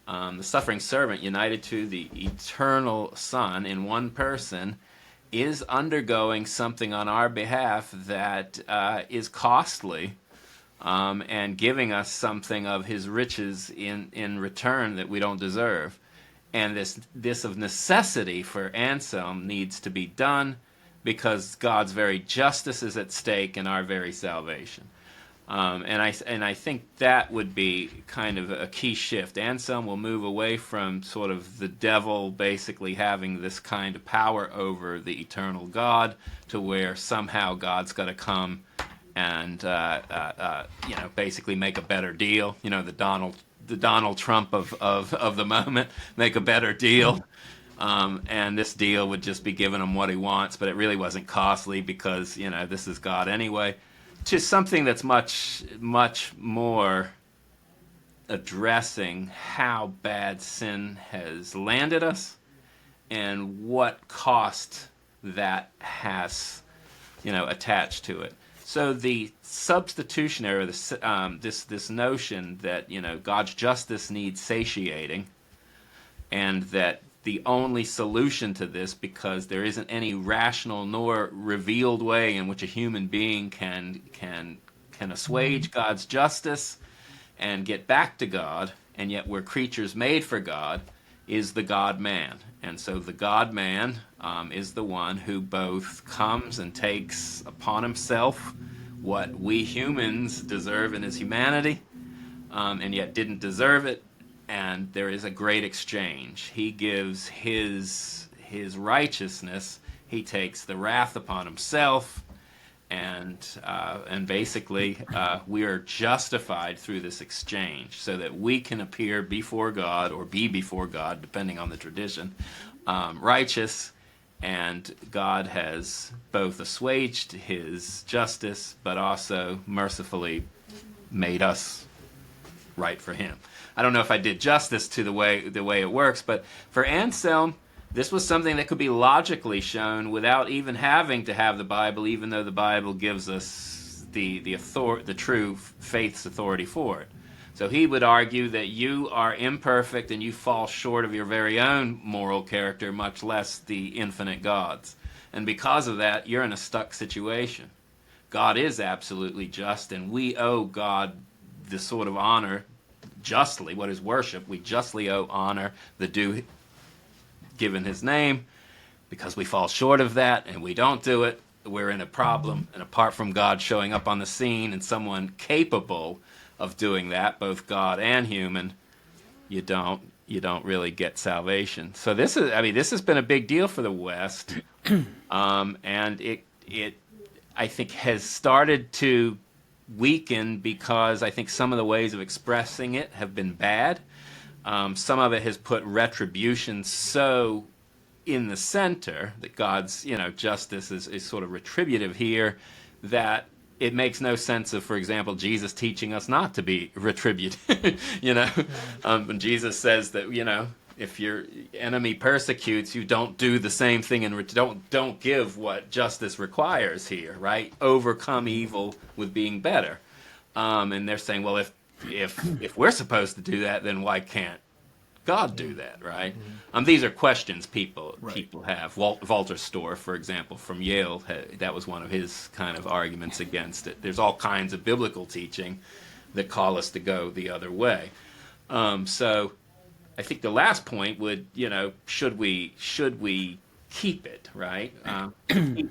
the suffering servant united to the eternal Son in one person, is undergoing something on our behalf that is costly, and giving us something of his riches in return that we don't deserve. And this of necessity for Anselm needs to be done because God's very justice is at stake in our very salvation. And I think that would be kind of a key shift. Anselm will move away from sort of the devil basically having this kind of power over the eternal God to where somehow God's got to come and basically make a better deal. The Donald Trump of the moment, make a better deal. And this deal would just be giving him what he wants, but it really wasn't costly because, this is God anyway. To something that's much, much more addressing how bad sin has landed us and what cost that has, attached to it. So the substitutionary, this notion that God's justice needs satiating, and that the only solution to this, because there isn't any rational nor revealed way in which a human being can assuage God's justice and get back to God, and yet we're creatures made for God, is the God-man. And so the God-man is the one who both comes and takes upon himself what we humans deserve in his humanity, and yet didn't deserve it, and there is a great exchange. He gives his righteousness, he takes the wrath upon himself, and basically we are justified through this exchange so that we can appear before God, or be before God, depending on the tradition, righteous. And God has both assuaged his justice, but also mercifully made us right for him. I don't know if I did justice to the way it works, but for Anselm, This was something that could be logically shown without even having to have the Bible, even though the Bible gives us the true faith's authority for it. So he would argue that you are imperfect and you fall short of your very own moral character, much less the infinite God's. And because of that, you're in a stuck situation. God is absolutely just, and we owe God the sort of honor justly, what is worship. We justly owe honor the due given his name. Because we fall short of that and we don't do it, we're in a problem. And apart from God showing up on the scene and someone capable of doing that, both God and human, you don't really get salvation. So this has been a big deal for the West, and it I think has started to weaken because I think some of the ways of expressing it have been bad. Some of it has put retribution so in the center that God's justice is sort of retributive here, that it makes no sense of, for example, Jesus teaching us not to be retributive. When Jesus says that if your enemy persecutes you, don't do the same thing and don't give what justice requires here, right? Overcome evil with being better. And they're saying, well, if we're supposed to do that, then why can't God do that, right? Mm-hmm. These are questions people have. Walter Storr, for example, from Yale, that was one of his kind of arguments against it. There's all kinds of biblical teaching that call us to go the other way. So I think the last point would, should we keep it, right?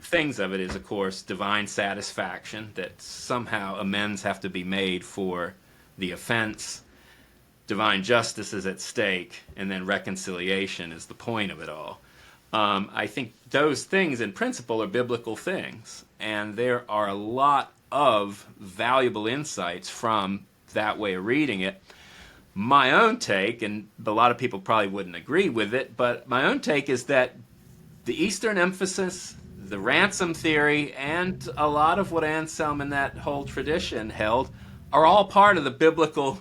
Things of it is, of course, divine satisfaction, that somehow amends have to be made for the offense. Divine justice is at stake, and then reconciliation is the point of it all. I think those things in principle are biblical things, and there are a lot of valuable insights from that way of reading it. My own take, and a lot of people probably wouldn't agree with it, but my own take is that the Eastern emphasis, the ransom theory, and a lot of what Anselm and that whole tradition held are all part of the biblical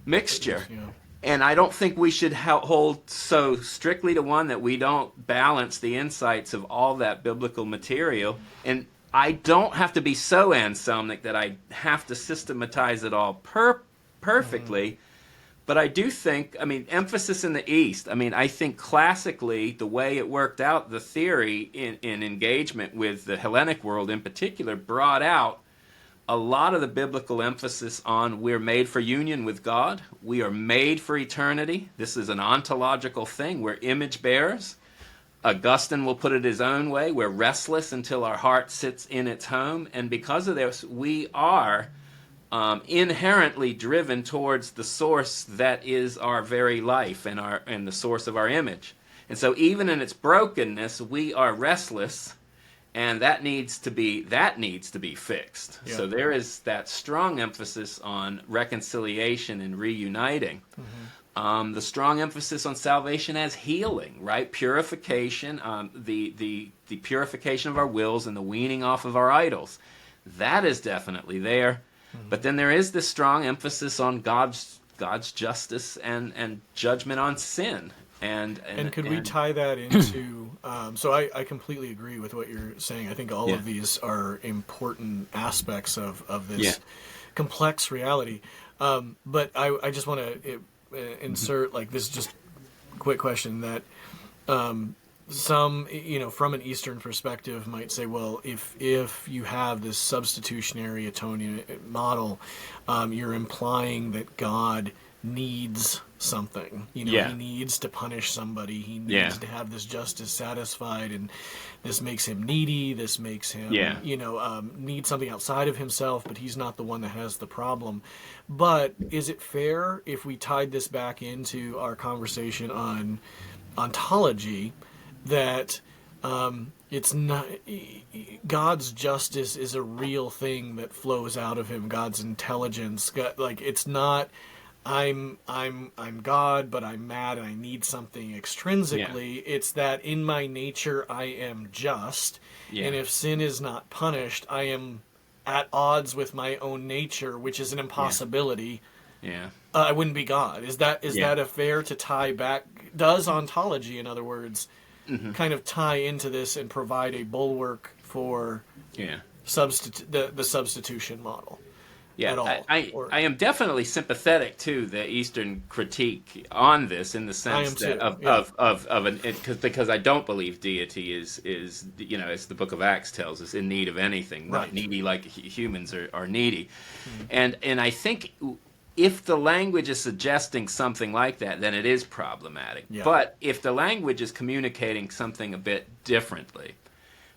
mixture. Yeah. And I don't think we should hold so strictly to one that we don't balance the insights of all that biblical material. And I don't have to be so Anselmic that I have to systematize it all perfectly. Mm-hmm. But I do think, emphasis in the East. I think classically the way it worked out, the theory in engagement with the Hellenic world in particular, brought out a lot of the biblical emphasis on we're made for union with God. We are made for eternity. This is an ontological thing. We're image bearers. Augustine will put it his own way. We're restless until our heart sits in its home. And because of this, we are inherently driven towards the source that is our very life and the source of our image. And so even in its brokenness, we are restless. And that needs to be fixed. Yeah. So there is that strong emphasis on reconciliation and reuniting. Mm-hmm. The strong emphasis on salvation as healing, right? Purification, the purification of our wills and the weaning off of our idols. That is definitely there. Mm-hmm. But then there is this strong emphasis on God's justice and judgment on sin. And could we tie that into so I completely agree with what you're saying. I think all of these are important aspects of this complex reality. But I just want to insert this just quick question that some from an Eastern perspective might say, well, if you have this substitutionary atonement model, you're implying that God needs something. He needs to punish somebody. He needs to have this justice satisfied, and this makes him needy. This makes him, need something outside of himself, but he's not the one that has the problem. But is it fair if we tied this back into our conversation on ontology that it's not God's justice is a real thing that flows out of him? God's intelligence, it's not I'm God, but I'm mad and I need something extrinsically. Yeah. It's that in my nature I am just, and if sin is not punished, I am at odds with my own nature, which is an impossibility. Yeah, I wouldn't be God. Is that a fair to tie back does ontology, in other words, kind of tie into this and provide a bulwark for the substitution model? At all? I am definitely sympathetic to the Eastern critique on this, in the sense that because I don't believe deity is as the Book of Acts tells us, in need of anything, not needy like humans are needy, and I think if the language is suggesting something like that, then it is problematic. Yeah. But if the language is communicating something a bit differently,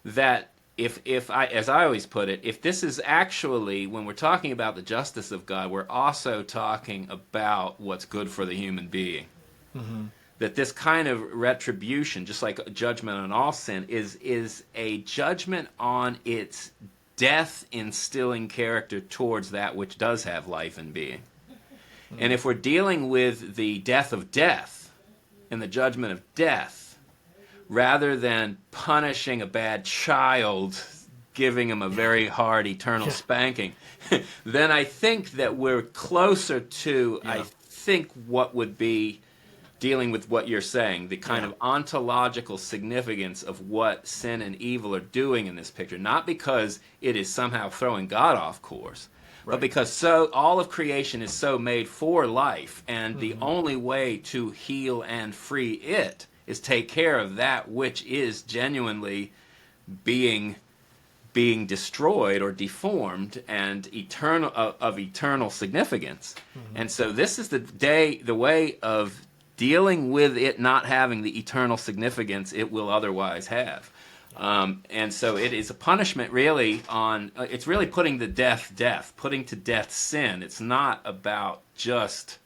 that if I, as I always put it, if this is actually, when we're talking about the justice of God, we're also talking about what's good for the human being. That this kind of retribution, just like a judgment on all sin, is a judgment on its death instilling character towards that which does have life and being. And if we're dealing with the death of death and the judgment of death, rather than punishing a bad child, giving him a very hard eternal spanking, then I think that we're closer to, I think, what would be dealing with what you're saying, the kind of ontological significance of what sin and evil are doing in this picture, not because it is somehow throwing God off course, but because all of creation is so made for life, and the only way to heal and free it is take care of that which is genuinely being destroyed or deformed and of eternal significance. And so this is the way of dealing with it not having the eternal significance it will otherwise have. And so it is a punishment really it's really putting to death sin. It's not about just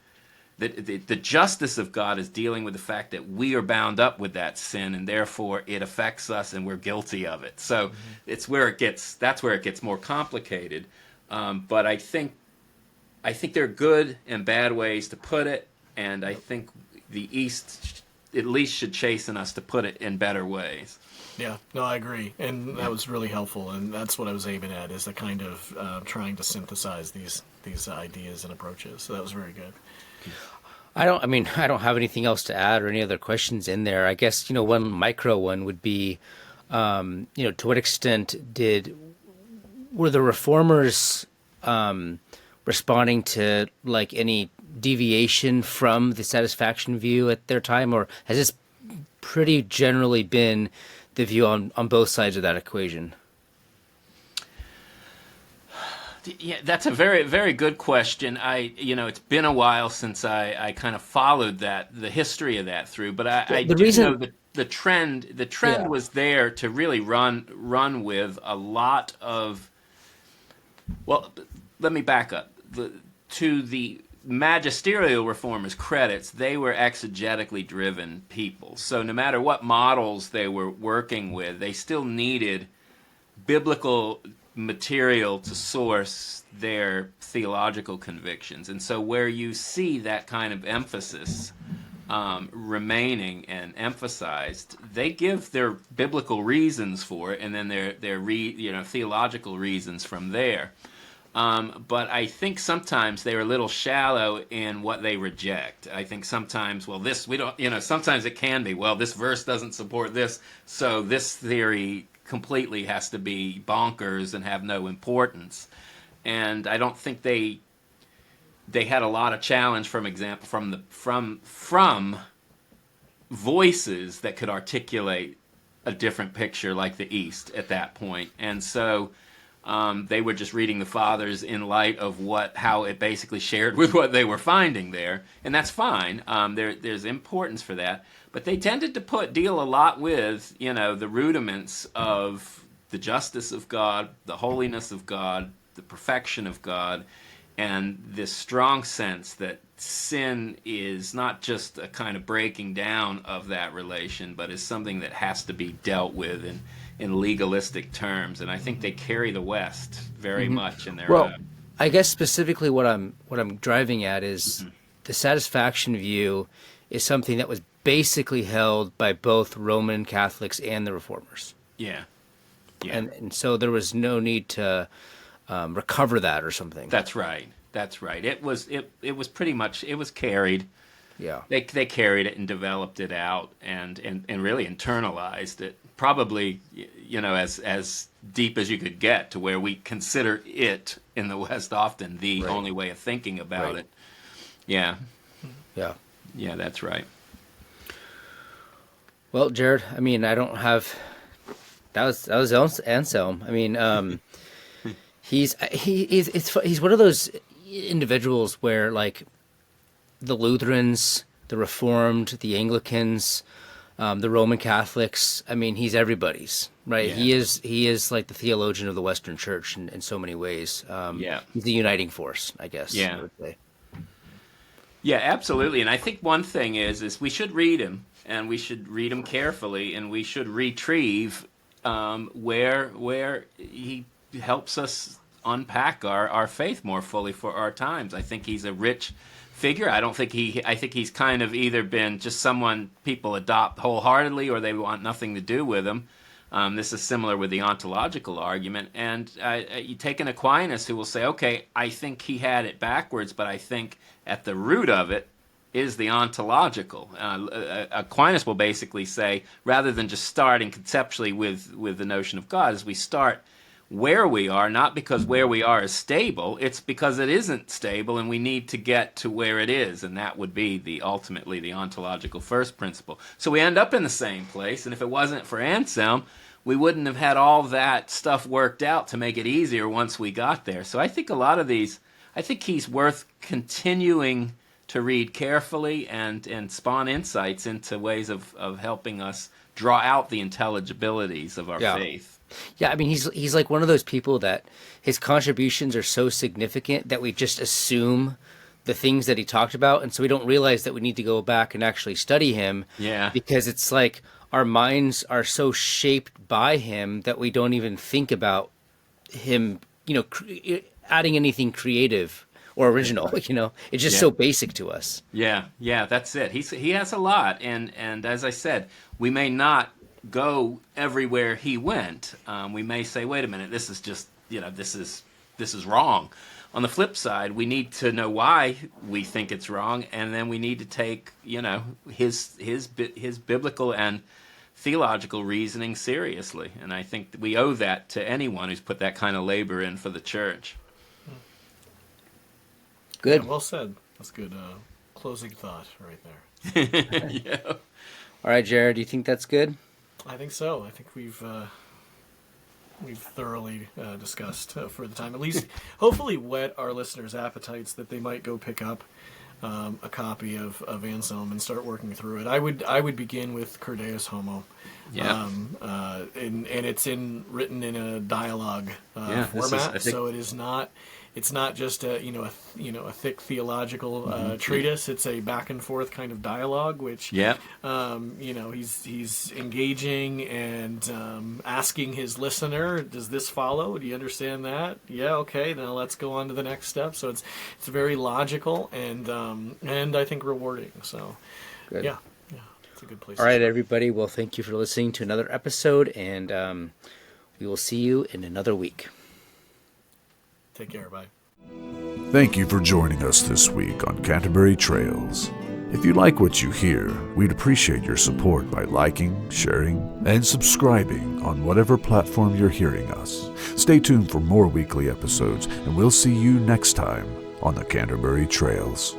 the justice of God is dealing with the fact that we are bound up with that sin, and therefore it affects us and we're guilty of it. So that's where it gets more complicated. But I think there are good and bad ways to put it, and I think the East at least should chasten us to put it in better ways. Yeah, no, I agree, and that was really helpful, and that's what I was aiming at, is the kind of trying to synthesize these ideas and approaches. So that was very good. I don't have anything else to add or any other questions in there. I guess, one micro one would be, to what extent were the Reformers responding to like any deviation from the satisfaction view at their time, or has this pretty generally been the view on both sides of that equation? Yeah, that's a very, very good question. It's been a while since I kind of followed the history of that through, but I do know that the trend was there to really run with a lot of. Well, let me back up. To the magisterial reformers' credits, they were exegetically driven people. So no matter what models they were working with, they still needed biblical material to source their theological convictions. And so where you see that kind of emphasis remaining and emphasized, they give their biblical reasons for it, and then their theological reasons from there. But I think sometimes they're a little shallow in what they reject. I think sometimes, sometimes it can be, this verse doesn't support this, so this theory completely has to be bonkers and have no importance. And I don't think they had a lot of challenge, from voices that could articulate a different picture like the East at that point. And so they were just reading the Fathers in light of how it basically shared with what they were finding there, and that's fine. There's importance for that, but they tended to deal a lot with the rudiments of the justice of God, the holiness of God, the perfection of God, and this strong sense that sin is not just a kind of breaking down of that relation, but is something that has to be dealt with in legalistic terms. And I think they carry the West very much in their. Well, I guess specifically what I'm driving at is the satisfaction view is something that was basically held by both Roman Catholics and the Reformers. Yeah. And so there was no need to recover that or something. That's right. It was pretty much, it was carried. Yeah. They carried it and developed it out and really internalized it. Probably, as deep as you could get, to where we consider it in the West often the only way of thinking about it. Yeah. Yeah. Yeah, that's right. Well, Jared, I mean, I don't have. That was Anselm. I mean, he's one of those individuals where, like, the Lutherans, the Reformed, the Anglicans, the Roman Catholics. I mean, he's everybody's, right? Yeah. He is like the theologian of the Western Church in so many ways. He's the uniting force, I guess. Yeah. I would say. Yeah, absolutely. And I think one thing is we should read him, and we should read him carefully, and we should retrieve where he helps us unpack our faith more fully for our times. I think he's a rich figure. I think he's kind of either been just someone people adopt wholeheartedly, or they want nothing to do with him. This is similar with the ontological argument. And you take an Aquinas who will say, okay, I think he had it backwards, but I think at the root of it is the ontological. Aquinas will basically say, rather than just starting conceptually with the notion of God, as we start where we are, not because where we are is stable, it's because it isn't stable and we need to get to where it is, and that would be ultimately the ontological first principle. So we end up in the same place, and if it wasn't for Anselm, we wouldn't have had all that stuff worked out to make it easier once we got there. So I think a lot of these, I think he's worth continuing to read carefully and spawn insights into ways of helping us draw out the intelligibilities of our faith. Yeah, I mean, he's like one of those people that his contributions are so significant that we just assume the things that he talked about, and so we don't realize that we need to go back and actually study him. Yeah. Because it's like our minds are so shaped by him that we don't even think about him, adding anything creative or original. It's just so basic to us. Yeah, that's it. He has a lot, and as I said, we may not go everywhere he went. We may say, wait a minute, this is just, this is wrong. On the flip side, we need to know why we think it's wrong, and then we need to take, his biblical and theological reasoning seriously. And I think we owe that to anyone who's put that kind of labor in for the church. Good. Yeah, well said. That's good. Closing thought right there. Yeah. All right, Jared, do you think that's good? I think so. I think we've thoroughly discussed for the time, at least hopefully whet our listeners' appetites that they might go pick up a copy of Anselm and start working through it. I would begin with Cur Deus Homo. Yeah. And it's written in a dialogue format, so it is not. It's not just a thick theological treatise. It's a back and forth kind of dialogue, which he's engaging and asking his listener, does this follow? Do you understand that? Yeah, okay. Now let's go on to the next step. So it's very logical and I think rewarding. So good. Yeah, it's a good place. All right, everybody. Well, thank you for listening to another episode, and we will see you in another week. Take care. Bye. Thank you for joining us this week on Canterbury Trails. If you like what you hear, we'd appreciate your support by liking, sharing, and subscribing on whatever platform you're hearing us. Stay tuned for more weekly episodes, and we'll see you next time on the Canterbury Trails.